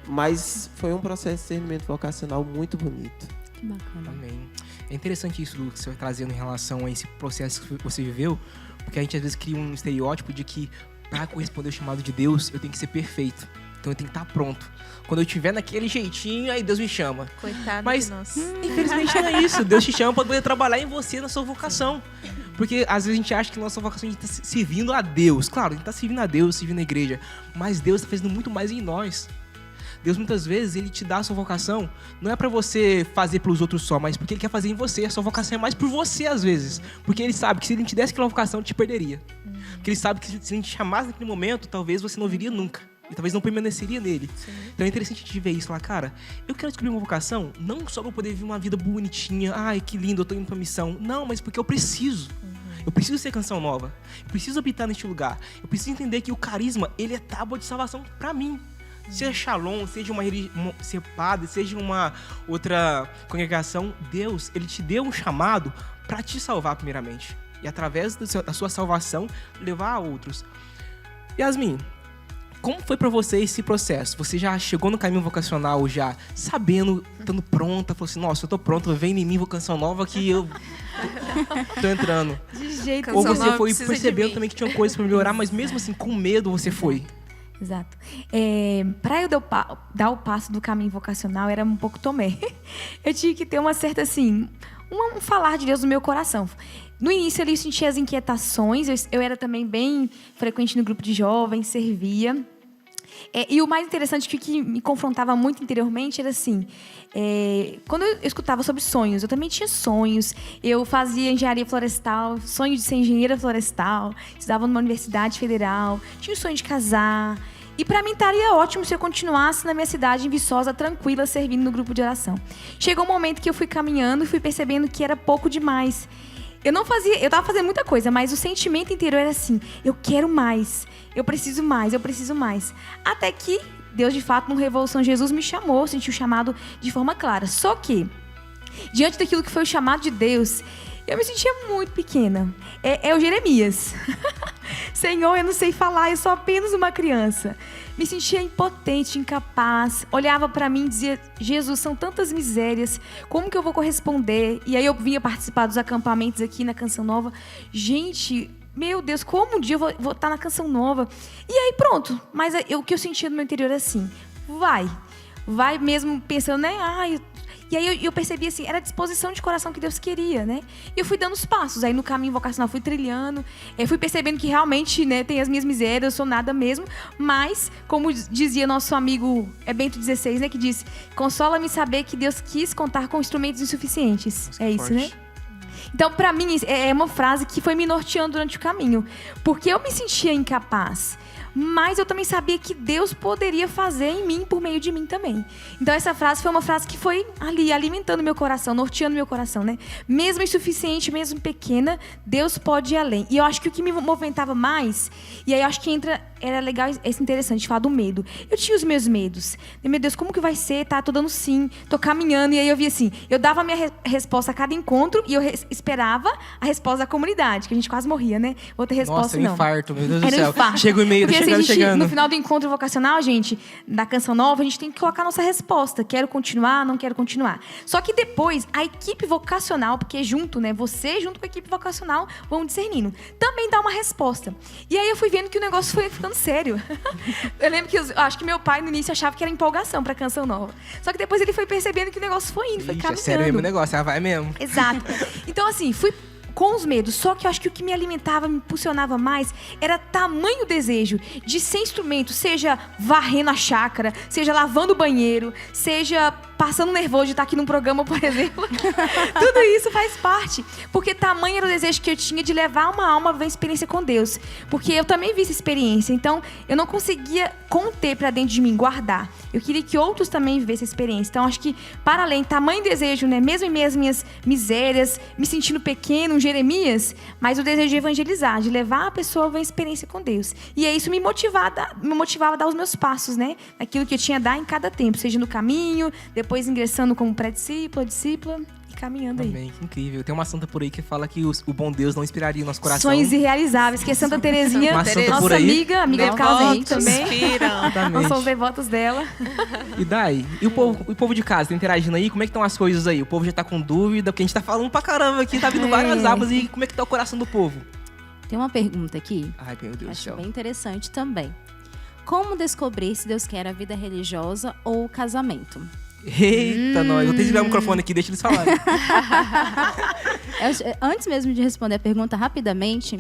Mas foi um processo de discernimento vocacional muito bonito. Que bacana. Amém. É interessante isso, Lu, que você vai trazendo em relação a esse processo que você viveu, porque a gente às vezes cria um estereótipo de que para corresponder ao chamado de Deus, eu tenho que ser perfeito. Então eu tenho que estar pronto. Quando eu estiver naquele jeitinho, aí Deus me chama. Coitado Mas, de nós. infelizmente, não é isso. Deus te chama para poder trabalhar em você, na sua vocação. Porque às vezes a gente acha que nossa vocação a gente está servindo a Deus. Claro, a gente está servindo a Deus, servindo a igreja. Mas Deus está fazendo muito mais em nós. Deus, muitas vezes, Ele te dá a sua vocação, não é para você fazer pelos outros só, mas porque Ele quer fazer em você. A sua vocação é mais por você, às vezes. Porque Ele sabe que se Ele não te desse aquela vocação, Ele te perderia. Porque Ele sabe que se Ele te chamasse naquele momento, talvez você não viria nunca. E talvez não permaneceria nele. Sim. Então é interessante a gente ver isso lá, cara. Eu quero descobrir uma vocação, não só para poder viver uma vida bonitinha. Ai, que lindo, eu tô indo pra missão. Não, mas porque eu preciso. Eu preciso ser Canção Nova. Eu preciso habitar neste lugar. Eu preciso entender que o carisma, ele é tábua de salvação para mim. Seja Shalom, seja uma religião, ser padre, seja uma outra congregação, Deus, Ele te deu um chamado para te salvar primeiramente. E através da sua salvação, levar a outros. Yasmin, como foi para você esse processo? Você já chegou no caminho vocacional já sabendo, estando pronta, falou assim, nossa, eu tô pronta, vem em mim, vocação nova que eu tô entrando. De jeito Ou Canção você nova foi precisa de percebendo mim. também que tinha coisas para melhorar, mas mesmo assim, com medo você foi. Exato. Para eu dar o passo do caminho vocacional, era um pouco Tomé. Eu tinha que ter uma certa, assim, um falar de Deus no meu coração. No início, ali, eu sentia as inquietações. Eu era também bem frequente no grupo de jovens, servia. E o mais interessante, que me confrontava muito interiormente, era assim... quando eu escutava sobre sonhos, eu também tinha sonhos. Eu fazia engenharia florestal, sonho de ser engenheira florestal. Estudava numa universidade federal. Tinha o sonho de casar. E para mim estaria ótimo se eu continuasse na minha cidade, em Viçosa, tranquila, servindo no grupo de oração. Chegou um momento que eu fui caminhando e fui percebendo que era pouco demais. Eu estava fazendo muita coisa, mas o sentimento interior era assim, eu quero mais, eu preciso mais, eu preciso mais. Até que Deus, de fato, no Revolução Jesus me chamou, senti o chamado de forma clara. Só que, diante daquilo que foi o chamado de Deus, eu me sentia muito pequena. É o Jeremias. Senhor, eu não sei falar, eu sou apenas uma criança. Me sentia impotente, incapaz. Olhava para mim e dizia, Jesus, são tantas misérias, como que eu vou corresponder? E aí eu vinha participar dos acampamentos aqui na Canção Nova. Gente, meu Deus, como um dia eu vou estar na Canção Nova? E aí pronto, mas o que eu sentia no meu interior é assim, vai mesmo pensando, né? E aí eu percebi assim, era a disposição de coração que Deus queria, né? E eu fui dando os passos, aí no caminho vocacional fui trilhando, fui percebendo que realmente, né, tem as minhas misérias, eu sou nada mesmo, mas, como dizia nosso amigo Bento XVI, né, que disse, consola-me saber que Deus quis contar com instrumentos insuficientes. Nossa, É que isso, forte. né? Então, pra mim, é uma frase que foi me norteando durante o caminho. Porque eu me sentia incapaz. Mas eu também sabia que Deus poderia fazer em mim, por meio de mim também. Então, essa frase foi uma frase que foi ali, alimentando meu coração, norteando meu coração, né? Mesmo insuficiente, mesmo pequena, Deus pode ir além. E eu acho que o que me movimentava mais, e aí eu acho que era legal, é interessante falar do medo. Eu tinha os meus medos. Meu Deus, como que vai ser? Tá, tô dando sim, tô caminhando. E aí eu vi assim, eu dava a minha resposta a cada encontro e eu esperava a resposta da comunidade, que a gente quase morria, né? Outra resposta Nossa, não. infarto, meu Deus do Era um céu. infarto. Chega o e-mail, tá Porque, assim, chegando. no final do encontro vocacional, gente, da Canção Nova, a gente tem que colocar a nossa resposta. Quero continuar, não quero continuar. Só que depois, a equipe vocacional, porque junto, né? Você junto com a equipe vocacional vão discernindo. Também dá uma resposta. E aí eu fui vendo que o negócio foi ficando sério. Eu lembro que acho que meu pai no início achava que era empolgação pra Canção Nova. Só que depois ele foi percebendo que o negócio foi indo, foi Ixi, é caminhando. sério mesmo o negócio, ela vai mesmo. Exato. Então, assim, fui com os medos. Só que eu acho que o que me alimentava, me impulsionava mais, era tamanho desejo de ser instrumento, seja varrendo a chácara, seja lavando o banheiro, seja passando nervoso de estar aqui num programa, por exemplo. Tudo isso faz parte. Porque tamanho era o desejo que eu tinha de levar uma alma a ver a experiência com Deus. Porque eu também vi essa experiência. Então, eu não conseguia conter pra dentro de mim, guardar. Eu queria que outros também vivessem essa experiência. Então, acho que, para além, tamanho desejo, né? Mesmo em meio às minhas misérias, me sentindo pequeno, um Jeremias, mas o desejo de evangelizar, de levar a pessoa a ver a experiência com Deus. E é isso me motivava a dar os meus passos, né? Aquilo que eu tinha a dar em cada tempo, seja no caminho, depois ingressando como pré-discípula, discípula e caminhando aí. Amém, que incrível. Tem uma santa por aí que fala que o bom Deus não inspiraria o nosso coração. Sonhos irrealizáveis, que é Santa Terezinha, Uma santa por nossa aí. amiga do casal aí Devotos também. inspiram. Exatamente. Nós somos devotos dela. E daí? E o povo de casa, tá interagindo aí? Como é que estão as coisas aí? O povo já tá com dúvida, porque a gente tá falando pra caramba aqui, tá vindo várias abas. E como é que tá o coração do povo? Tem uma pergunta aqui, Ai, meu Deus do acho céu. bem interessante também. Como descobrir se Deus quer a vida religiosa ou o casamento? Eita, nós. Vou ter que desligar o microfone aqui, deixa eles falarem. Antes mesmo de responder a pergunta rapidamente,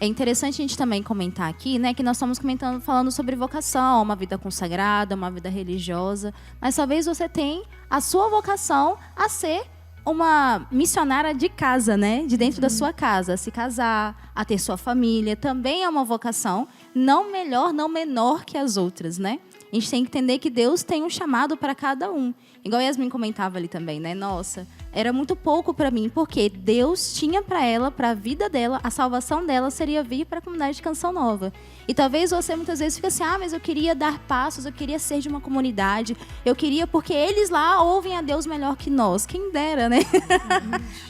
é interessante a gente também comentar aqui, né, que nós estamos falando sobre vocação, uma vida consagrada, uma vida religiosa, mas talvez você tenha a sua vocação a ser uma missionária de casa, né, de dentro da sua casa, a se casar, a ter sua família, também é uma vocação, não melhor, não menor que as outras, né? A gente tem que entender que Deus tem um chamado para cada um. Igual a Yasmin comentava ali também, né? Nossa, era muito pouco para mim, porque Deus tinha para ela, para a vida dela, a salvação dela seria vir para a comunidade de Canção Nova. E talvez você muitas vezes fique assim, mas eu queria dar passos, eu queria ser de uma comunidade, eu queria porque eles lá ouvem a Deus melhor que nós. Quem dera, né?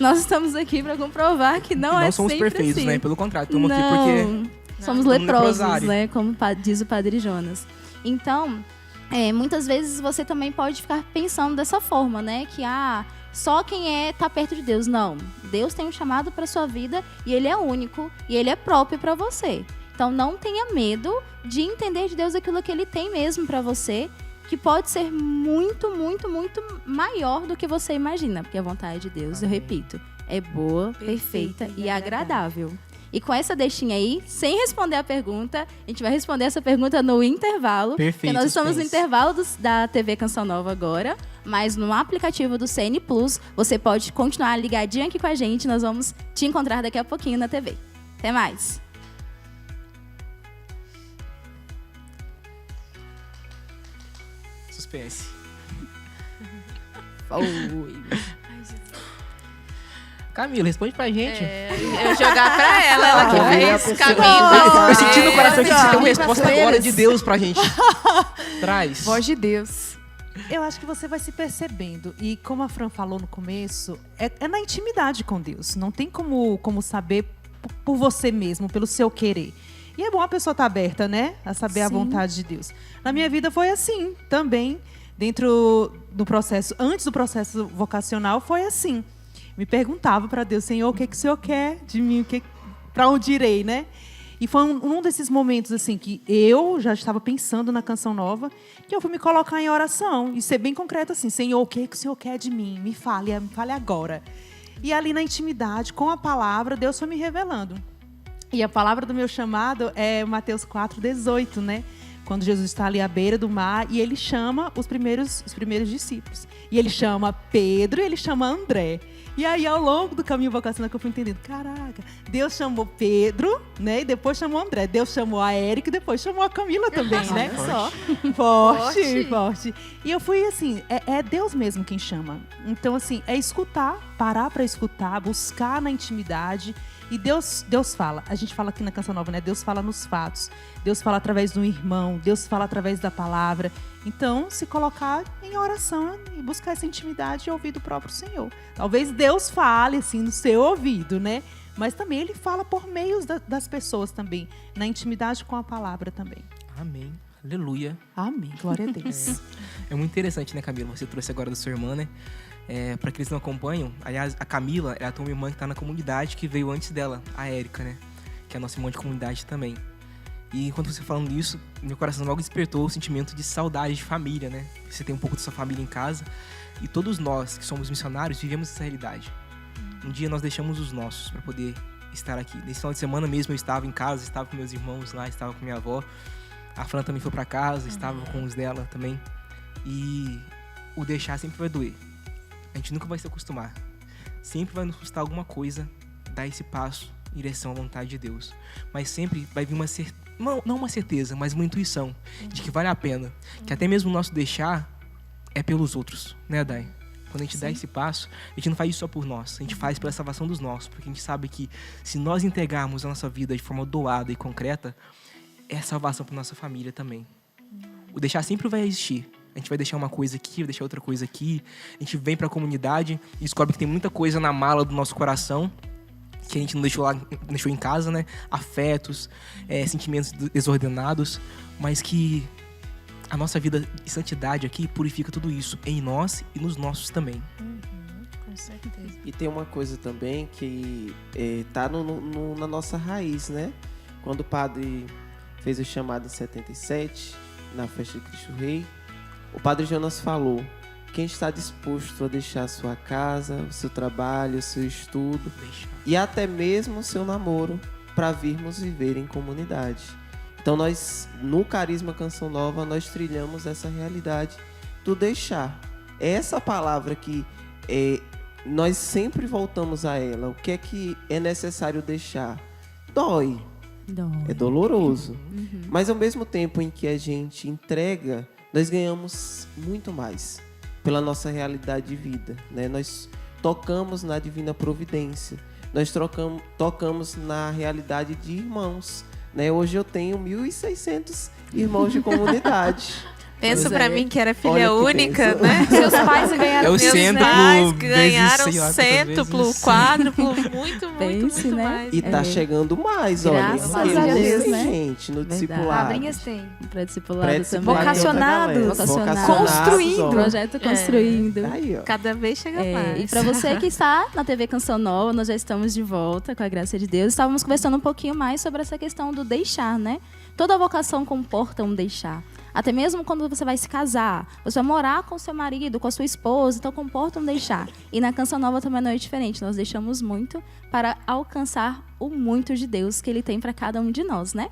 Nós estamos aqui para comprovar que não é somos sempre perfeitos, assim. né? Pelo contrário, estamos aqui Não, porque... somos Estamos no leprosos, leprosário. né? Como diz o Padre Jonas. Então, muitas vezes você também pode ficar pensando dessa forma, né? Que só quem tá perto de Deus. Não. Deus tem um chamado para sua vida e ele é único e ele é próprio para você. Então, não tenha medo de entender de Deus aquilo que ele tem mesmo para você, que pode ser muito, muito, muito maior do que você imagina. Porque a vontade de Deus, eu repito, é boa, perfeita e agradável. E com essa deixinha aí, sem responder a pergunta, a gente vai responder essa pergunta no intervalo. Perfeito, Porque nós estamos no suspense. intervalo da TV Canção Nova agora. Mas no aplicativo do CN Plus, você pode continuar ligadinho aqui com a gente. Nós vamos te encontrar daqui a pouquinho na TV. Até mais. Suspense. Camila, responde pra gente. Eu jogar pra ela que fez caminho. Eu senti no coração que você tem uma Não. resposta agora de Deus pra gente. Traz. Voz de Deus. Eu acho que você vai se percebendo. E como a Fran falou no começo, é na intimidade com Deus. Não tem como saber por você mesmo, pelo seu querer. E é bom a pessoa estar aberta, né? A saber a vontade de Deus. Na minha vida foi assim também. Dentro do processo, antes do processo vocacional, foi assim. Me perguntava para Deus, Senhor, o que o Senhor quer de mim? Para onde irei, né? E foi um desses momentos, assim, que eu já estava pensando na canção nova, que eu fui me colocar em oração e ser bem concreto assim, Senhor, o que o Senhor quer de mim? Me fale agora. E ali na intimidade, com a palavra, Deus foi me revelando. E a palavra do meu chamado é Mateus 4:18, né? Quando Jesus está ali à beira do mar e ele chama os primeiros discípulos. E ele chama Pedro e ele chama André. E aí, ao longo do caminho vocacional que eu fui entendendo, caraca, Deus chamou Pedro, né? E depois chamou André. Deus chamou a Érica e depois chamou a Camila também, né? Só. Forte. E eu fui assim, é Deus mesmo quem chama. Então, assim, é escutar, parar para escutar, buscar na intimidade. E Deus fala. A gente fala aqui na Canção Nova, né? Deus fala nos fatos. Deus fala através do irmão. Deus fala através da palavra. Então, se colocar em oração e buscar essa intimidade e ouvir do próprio Senhor. Talvez Deus fale, assim, no seu ouvido, né? Mas também Ele fala por meio das pessoas também. Na intimidade com a palavra também. Amém. Aleluia. Amém. Glória a Deus. É muito interessante, né, Camila? Você trouxe agora da sua irmã, né? Para aqueles que não acompanham, aliás, a Camila, ela tem uma irmã que está na comunidade que veio antes dela, a Érica, né? Que é a nossa irmã de comunidade também. E enquanto você falando isso, meu coração logo despertou o sentimento de saudade de família, né? Você tem um pouco da sua família em casa. E todos nós que somos missionários vivemos essa realidade. Um dia nós deixamos os nossos para poder estar aqui. Nesse final de semana mesmo eu estava em casa, estava com meus irmãos lá, estava com minha avó. A Fran também foi para casa, estava com os dela também. E o deixar sempre vai doer. A gente nunca vai se acostumar. Sempre vai nos custar alguma coisa dar esse passo em direção à vontade de Deus. Mas sempre vai vir não uma certeza, mas uma intuição de que vale a pena. Que até mesmo o nosso deixar é pelos outros, né, Dai? Quando a gente dá esse passo, a gente não faz isso só por nós. A gente faz pela salvação dos nossos. Porque a gente sabe que se nós entregarmos a nossa vida de forma doada e concreta, é salvação para nossa família também. O deixar sempre vai existir. A gente vai deixar uma coisa aqui, vai deixar outra coisa aqui. A gente vem para a comunidade e descobre que tem muita coisa na mala do nosso coração que a gente não deixou lá, deixou em casa, né? Afetos, sentimentos desordenados, mas que a nossa vida de santidade aqui purifica tudo isso em nós e nos nossos também. Com certeza. E tem uma coisa também que tá na nossa raiz, né? Quando o padre fez o chamado em 77, na festa de Cristo Rei, o padre Jonas falou: quem está disposto a deixar a sua casa, o seu trabalho, o seu estudo e até mesmo o seu namoro para virmos viver em comunidade. Então nós, no Carisma Canção Nova, nós trilhamos essa realidade do deixar. Essa palavra que nós sempre voltamos a ela. O que é necessário deixar? Dói. É doloroso. Mas ao mesmo tempo em que a gente entrega, nós ganhamos muito mais pela nossa realidade de vida, né? Nós tocamos na divina providência, nós tocamos na realidade de irmãos, né? Hoje eu tenho 1.600 irmãos de comunidade. Pensa pra mim que era filha única, pensa. né? Seus pais ganharam Meus cêntuplo, pais vezes, ganharam sei lá, cêntuplo, vezes. quádruplo, muito Pense, né? mais. E tá chegando mais, olha. Graças Porque a Deus, tem né? gente no Verdade. discipulado. Madrinhas tem. Para discipulado também. Pré-discipulado Vocacionados. tem outra galera. Vocacionados. Construindo. Projeto Construindo. Aí, ó. Cada vez chega mais. E para você que está na TV Canção Nova, nós já estamos de volta, com a graça de Deus. Estávamos conversando um pouquinho mais sobre essa questão do deixar, né? Toda vocação comporta um deixar. Até mesmo quando você vai se casar, você vai morar com seu marido, com a sua esposa, então comporta um deixar. E na Canção Nova também não é diferente. Nós deixamos muito para alcançar o muito de Deus que Ele tem para cada um de nós, né?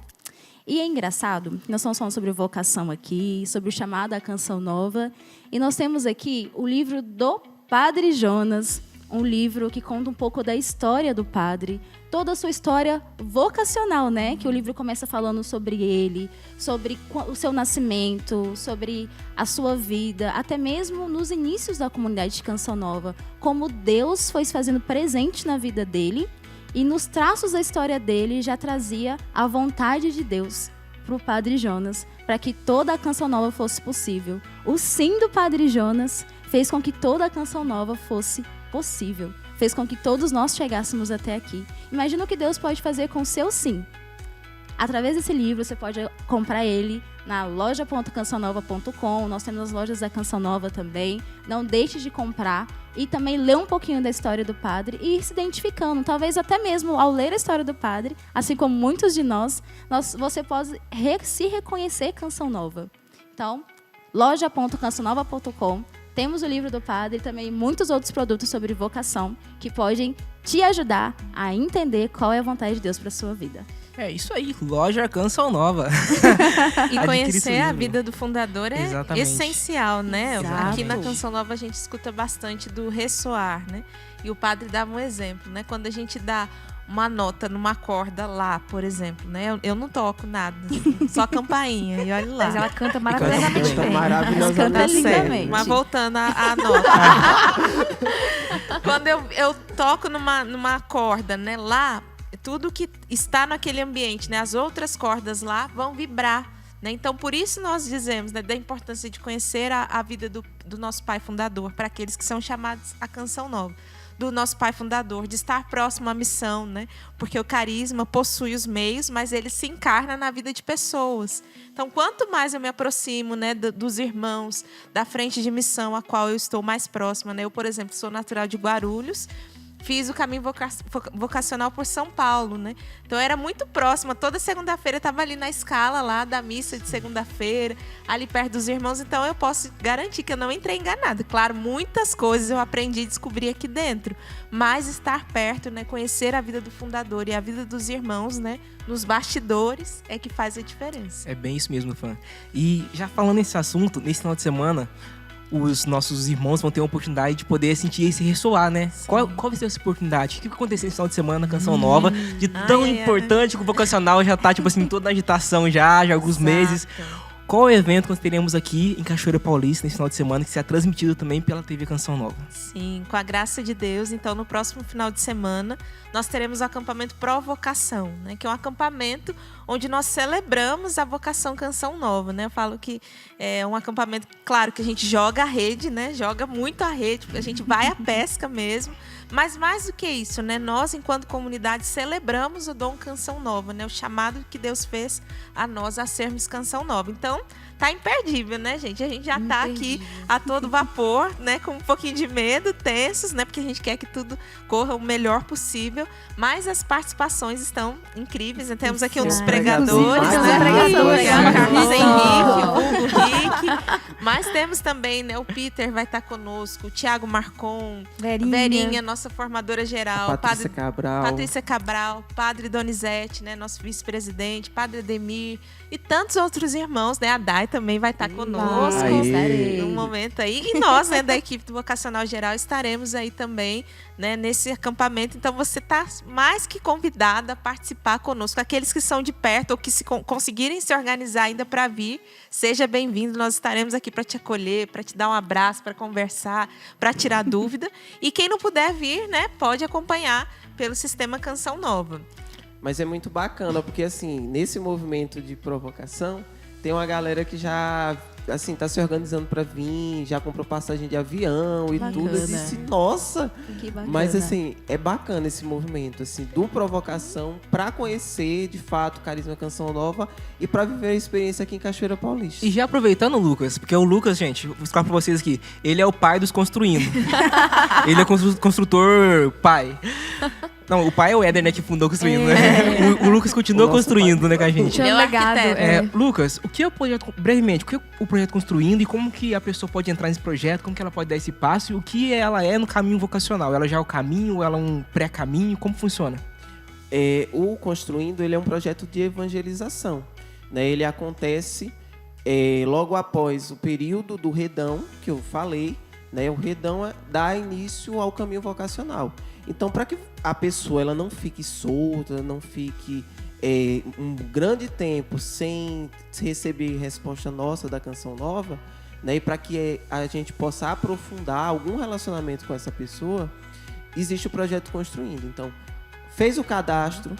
E é engraçado, nós estamos falando sobre vocação aqui, sobre o chamado à Canção Nova. E nós temos aqui o livro do Padre Jonas, um livro que conta um pouco da história do padre, toda a sua história vocacional, né? Que o livro começa falando sobre ele, sobre o seu nascimento, sobre a sua vida, até mesmo nos inícios da comunidade de Canção Nova, como Deus foi se fazendo presente na vida dele e nos traços da história dele já trazia a vontade de Deus para o Padre Jonas, para que toda a Canção Nova fosse possível. O sim do Padre Jonas fez com que toda a Canção Nova fosse possível. Fez com que todos nós chegássemos até aqui. Imagina o que Deus pode fazer com o seu sim. Através desse livro, você pode comprar ele na loja.cançãonova.com. Nós temos as lojas da Canção Nova também. Não deixe de comprar e também ler um pouquinho da história do padre e ir se identificando. Talvez até mesmo ao ler a história do padre, assim como muitos de nós, você pode se reconhecer Canção Nova. Então, loja.cançãonova.com. Temos o livro do padre e também muitos outros produtos sobre vocação que podem te ajudar a entender qual é a vontade de Deus para sua vida. É isso aí, loja Canção Nova. E Adquirir conhecer esse a livro. vida do fundador é Exatamente. essencial, né? Exato. Aqui na Canção Nova a gente escuta bastante do ressoar, né? E o padre dava um exemplo, né? Quando a gente dá uma nota numa corda lá, por exemplo, né? Eu não toco nada, só campainha, e olha lá. Mas ela canta Canta maravilhosamente bem. maravilhosamente Canta bem. lindamente. Mas voltando à nota. Quando eu toco numa corda, né? Lá, tudo que está naquele ambiente, né? As outras cordas lá vão vibrar. Né? Então, por isso nós dizemos, né, da importância de conhecer a vida do nosso pai fundador, para aqueles que são chamados à Canção Nova. Do nosso pai fundador, de estar próximo à missão, né? Porque o carisma possui os meios, mas ele se encarna na vida de pessoas. Então, quanto mais eu me aproximo, né, dos irmãos, da frente de missão a qual eu estou mais próxima, né? Eu, por exemplo, sou natural de Guarulhos, fiz o caminho vocacional por São Paulo, né? Então, eu era muito próxima. Toda segunda-feira eu estava ali na escala lá da missa de segunda-feira, ali perto dos irmãos. Então, eu posso garantir que eu não entrei enganada. Claro, muitas coisas eu aprendi e descobri aqui dentro. Mas estar perto, né? Conhecer a vida do fundador e a vida dos irmãos, né? Nos bastidores é que faz a diferença. É bem isso mesmo, fã. E já falando nesse assunto, nesse final de semana, os nossos irmãos vão ter a oportunidade de poder sentir esse ressoar, né? Qual vai ser essa oportunidade? O que aconteceu nesse final de semana na Canção Nova? De tão importante que o vocacional já tá, tipo assim, toda a agitação já há alguns meses. Qual o evento que nós teremos aqui em Cachoeira Paulista nesse final de semana, que será transmitido também pela TV Canção Nova? Sim, com a graça de Deus. Então, no próximo final de semana, nós teremos o acampamento Provocação, né? Que é um acampamento onde nós celebramos a vocação Canção Nova, né? Eu falo que é um acampamento, claro, que a gente joga a rede, né? Joga muito a rede, porque a gente vai à pesca mesmo. Mas mais do que isso, né? Nós, enquanto comunidade, celebramos o dom Canção Nova, né? O chamado que Deus fez a nós a sermos Canção Nova. Então, tá imperdível, né, gente? A gente já tá aqui a todo vapor, né? Com um pouquinho de medo, tensos, né? Porque a gente quer que tudo corra o melhor possível. Mas as participações estão incríveis, né? Temos aqui um dos pregadores, Inclusive, né? pregadores. Carlos Henrique, o Rick. Mas temos também, né? O Peter vai estar conosco, o Thiago Marcon, Verinha, nossa formadora geral, Patrícia Cabral. Patrícia Cabral, Padre Donizete, né, nosso vice-presidente, Padre Ademir e tantos outros irmãos, né? A Dai também vai estar conosco num momento aí. E nós, né, da equipe do Vocacional Geral, estaremos aí também, né, nesse acampamento. Então, você está mais que convidado a participar conosco. Aqueles que são de perto ou que conseguirem se organizar ainda para vir, seja bem-vindo. Nós estaremos aqui para te acolher, para te dar um abraço, para conversar, para tirar dúvida. E quem não puder vir, né, pode acompanhar pelo sistema Canção Nova. Mas é muito bacana, porque assim, nesse movimento de provocação, tem uma galera que já, assim, tá se organizando para vir, já comprou passagem de avião e tudo. Eu disse, nossa! Que bacana. Mas assim, é bacana esse movimento, assim, do provocação para conhecer, de fato, o Carisma Canção Nova e para viver a experiência aqui em Cachoeira Paulista. E já aproveitando o Lucas, porque o Lucas, gente, vou explicar pra vocês aqui, ele é o pai dos construindo. Ele é construtor pai. Não, o pai é o Éder, né, que fundou construindo, né? O Lucas continua construindo, né, com a gente. Tinha um legado. Lucas, o que é o projeto, brevemente, o que é o projeto Construindo e como que a pessoa pode entrar nesse projeto, como que ela pode dar esse passo e o que ela é no caminho vocacional? Ela já é o caminho, ela é um pré-caminho, como funciona? O Construindo, ele é um projeto de evangelização, né? Ele acontece logo após o período do Redão, que eu falei, né? O Redão dá início ao caminho vocacional. Então, para que a pessoa ela não fique solta, não fique um grande tempo sem receber resposta nossa da Canção Nova, né? E para que a gente possa aprofundar algum relacionamento com essa pessoa, existe o projeto Construindo. Então, fez o cadastro,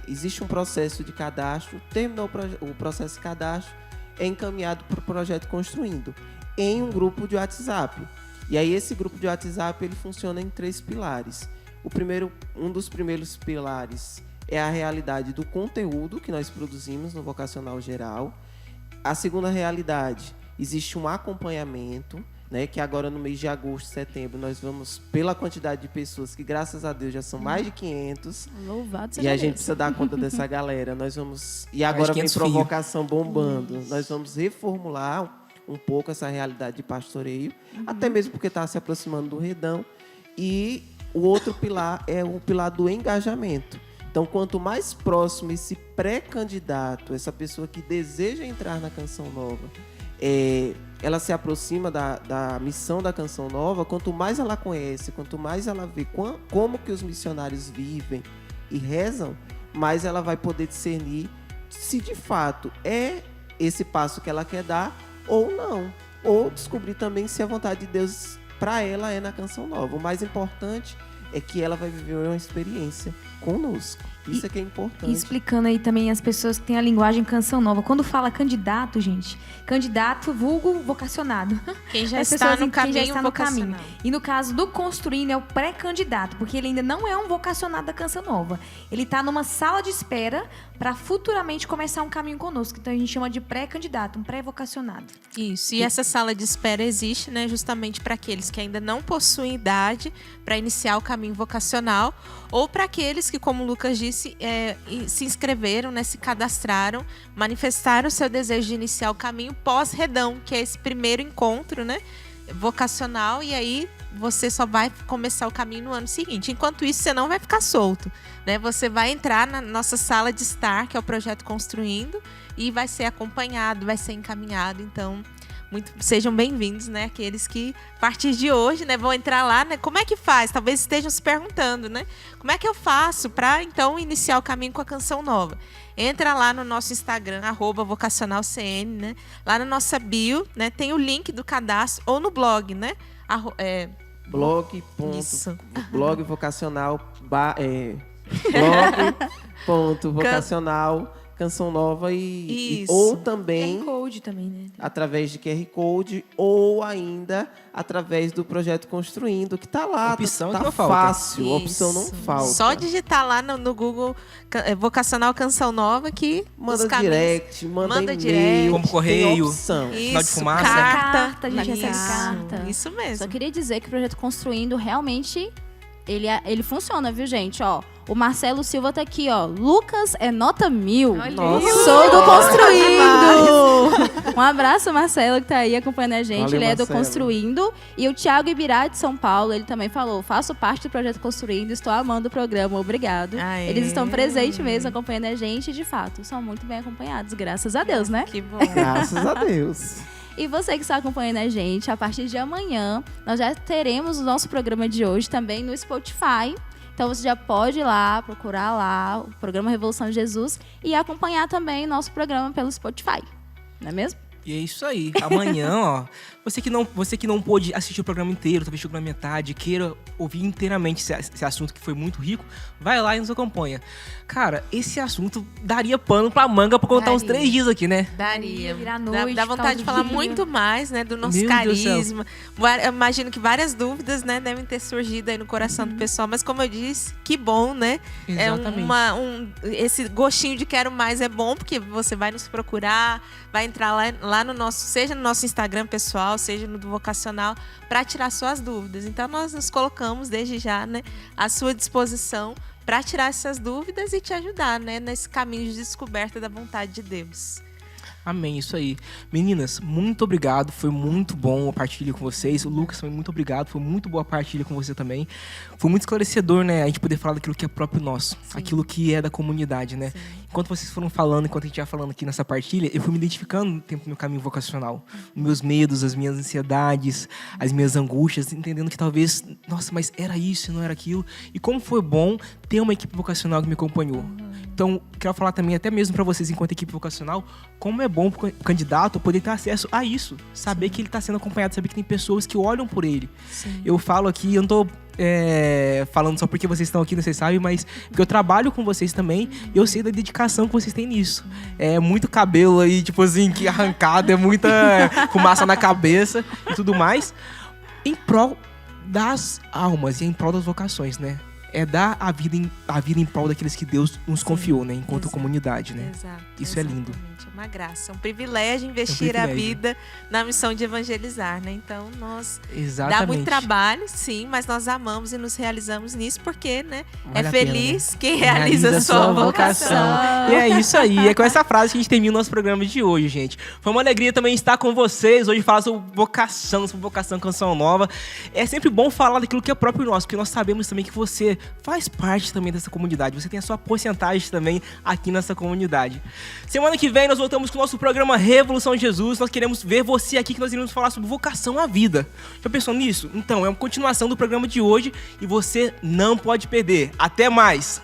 existe um processo de cadastro, terminou o processo de cadastro, é encaminhado para o projeto Construindo, em um grupo de WhatsApp. E aí esse grupo de WhatsApp ele funciona em 3 pilares. Um dos primeiros pilares é a realidade do conteúdo que nós produzimos no Vocacional Geral. A segunda realidade, existe um acompanhamento, né, que agora no mês de agosto, setembro, nós vamos, pela quantidade de pessoas, que graças a Deus já são mais de 500, Louvado e seja a Deus. gente precisa dar conta dessa galera. Nós vamos, e Mais agora de vem 500 fios. provocação bombando. Nós vamos reformular um pouco essa realidade de pastoreio, até mesmo porque está se aproximando do Redão. E o outro pilar é o pilar do engajamento. Então, quanto mais próximo esse pré-candidato, essa pessoa que deseja entrar na Canção Nova, ela se aproxima da missão da Canção Nova, quanto mais ela conhece, quanto mais ela vê como que os missionários vivem e rezam, mais ela vai poder discernir se de fato é esse passo que ela quer dar ou não. Ou descobrir também se a vontade de Deus para ela é na Canção Nova. O mais importante é que ela vai viver uma experiência conosco. Isso é que é E importante. explicando aí também as pessoas que têm a linguagem Canção Nova. Quando fala candidato, gente, candidato vulgo vocacionado. Quem já As está pessoas no em quem já caminho está no vocacional. caminho. E no caso do construindo é o pré-candidato, porque ele ainda não é um vocacionado da Canção Nova. Ele está numa sala de espera para futuramente começar um caminho conosco. Então a gente chama de pré-candidato, um pré-vocacionado. Isso, e essa sala de espera existe, né, justamente para aqueles que ainda não possuem idade para iniciar o caminho vocacional, ou para aqueles que, como o Lucas disse, se inscreveram, né, se cadastraram, manifestaram o seu desejo de iniciar o caminho pós-redão, que é esse primeiro encontro, né, vocacional, e aí você só vai começar o caminho no ano seguinte. Enquanto isso, você não vai ficar solto, né? Você vai entrar na nossa sala de estar, que é o Projeto Construindo, e vai ser acompanhado, vai ser encaminhado. Então, sejam bem-vindos, né? Aqueles que, a partir de hoje, né, vão entrar lá, né? Como é que faz? Talvez estejam se perguntando, né? Como é que eu faço para, então, iniciar o caminho com a Canção Nova? Entra lá no nosso Instagram, @vocacionalcn, né? Lá na nossa bio, né? Tem o link do cadastro, ou no blog, né? Isso. Blog vocacional vocacional Canção Nova Isso. ou também QR Code também, né? através de QR Code ou ainda através do Projeto Construindo, que tá lá, Opção tá que não falta. fácil, a opção não Isso. falta. Só digitar lá no Google Vocacional Canção Nova que Manda os caminhos... direct, manda Manda e-mail, direct. Como tem correio. opção. Sinal de Isso, fumaça. Carta, a gente Isso. recebe carta. Isso mesmo. Só queria dizer que o Projeto Construindo realmente ele funciona, viu, gente? Ó, o Marcelo Silva tá aqui, ó. Lucas é nota 1000. Olha Nossa. aí. Sou do Construindo. Um abraço, Marcelo, que tá aí acompanhando a gente. Valeu, ele é do Marcelo. Construindo. E o Thiago Ibirá, de São Paulo, ele também falou: faço parte do Projeto Construindo, estou amando o programa, obrigado. Aê. Eles estão presentes mesmo, acompanhando a gente. E, de fato, são muito bem acompanhados, graças a Deus, né? Que bom. Graças a Deus. E você que está acompanhando a gente, a partir de amanhã, nós já teremos o nosso programa de hoje também no Spotify. Então você já pode ir lá, procurar lá o programa Revolução de Jesus e acompanhar também o nosso programa pelo Spotify. Não é mesmo? E é isso aí. Amanhã, ó, você que não pôde assistir o programa inteiro, talvez chegou na metade, queira ouvir inteiramente esse assunto que foi muito rico, vai lá e nos acompanha. Cara, esse assunto daria pano pra manga pra contar uns Daria. 3 dias aqui, né? Daria. Virar Dá noite, vontade de ficar o falar dia. muito mais, né, do nosso Meu Deus do céu. carisma. Eu imagino que várias dúvidas, né, devem ter surgido aí no coração do pessoal, mas como eu disse, que bom, né? Exatamente. Esse gostinho de quero mais é bom, porque você vai nos procurar, vai entrar lá no nosso, seja no nosso Instagram pessoal, seja no do vocacional, para tirar suas dúvidas. Então nós nos colocamos desde já, né, à sua disposição para tirar essas dúvidas e te ajudar, né, nesse caminho de descoberta da vontade de Deus. Amém, isso aí. Meninas, muito obrigado. Foi muito bom a partilha com vocês. O Lucas também, muito obrigado. Foi muito boa a partilha com você também. Foi muito esclarecedor, né? A gente poder falar daquilo que é próprio nosso. Aquilo que é da comunidade, né? Enquanto vocês foram falando, enquanto a gente ia falando aqui nessa partilha, eu fui me identificando no tempo do meu caminho vocacional. Os meus medos, as minhas ansiedades, as minhas angústias, entendendo que talvez, nossa, mas era isso, não era aquilo. E como foi bom ter uma equipe vocacional que me acompanhou. Então, quero falar também, até mesmo para vocês, enquanto equipe vocacional, como é bom para o candidato poder ter acesso a isso. Saber que ele está sendo acompanhado, saber que tem pessoas que olham por ele. Eu falo aqui, eu não tô falando só porque vocês estão aqui, não sei se sabem, mas porque eu trabalho com vocês também e eu sei da dedicação que vocês têm nisso. É muito cabelo aí, tipo assim, que arrancado, é muita fumaça na cabeça e tudo mais, em prol das almas e em prol das vocações, né? é dar a vida em prol daqueles que Deus nos confiou, né? Enquanto comunidade, né? Exato. Isso é lindo. Exatamente, é uma graça, é um privilégio investir a privilégio. vida na missão de evangelizar, né? Então, nós Exatamente. dá muito trabalho, sim, mas nós amamos e nos realizamos nisso porque, né? Vale é a pena, feliz né? quem realiza a sua vocação. E é isso aí. É com essa frase que a gente termina o nosso programa de hoje, gente. Foi uma alegria também estar com vocês. Hoje falar sobre vocação Canção Nova. É sempre bom falar daquilo que é próprio nosso, porque nós sabemos também que você faz parte também dessa comunidade. Você tem a sua porcentagem também aqui nessa comunidade. Semana que vem nós voltamos com o nosso programa Revolução Jesus. Nós queremos ver você aqui, que nós iremos falar sobre vocação à vida. Já pensou nisso? Então, é uma continuação do programa de hoje e você não pode perder. Até mais!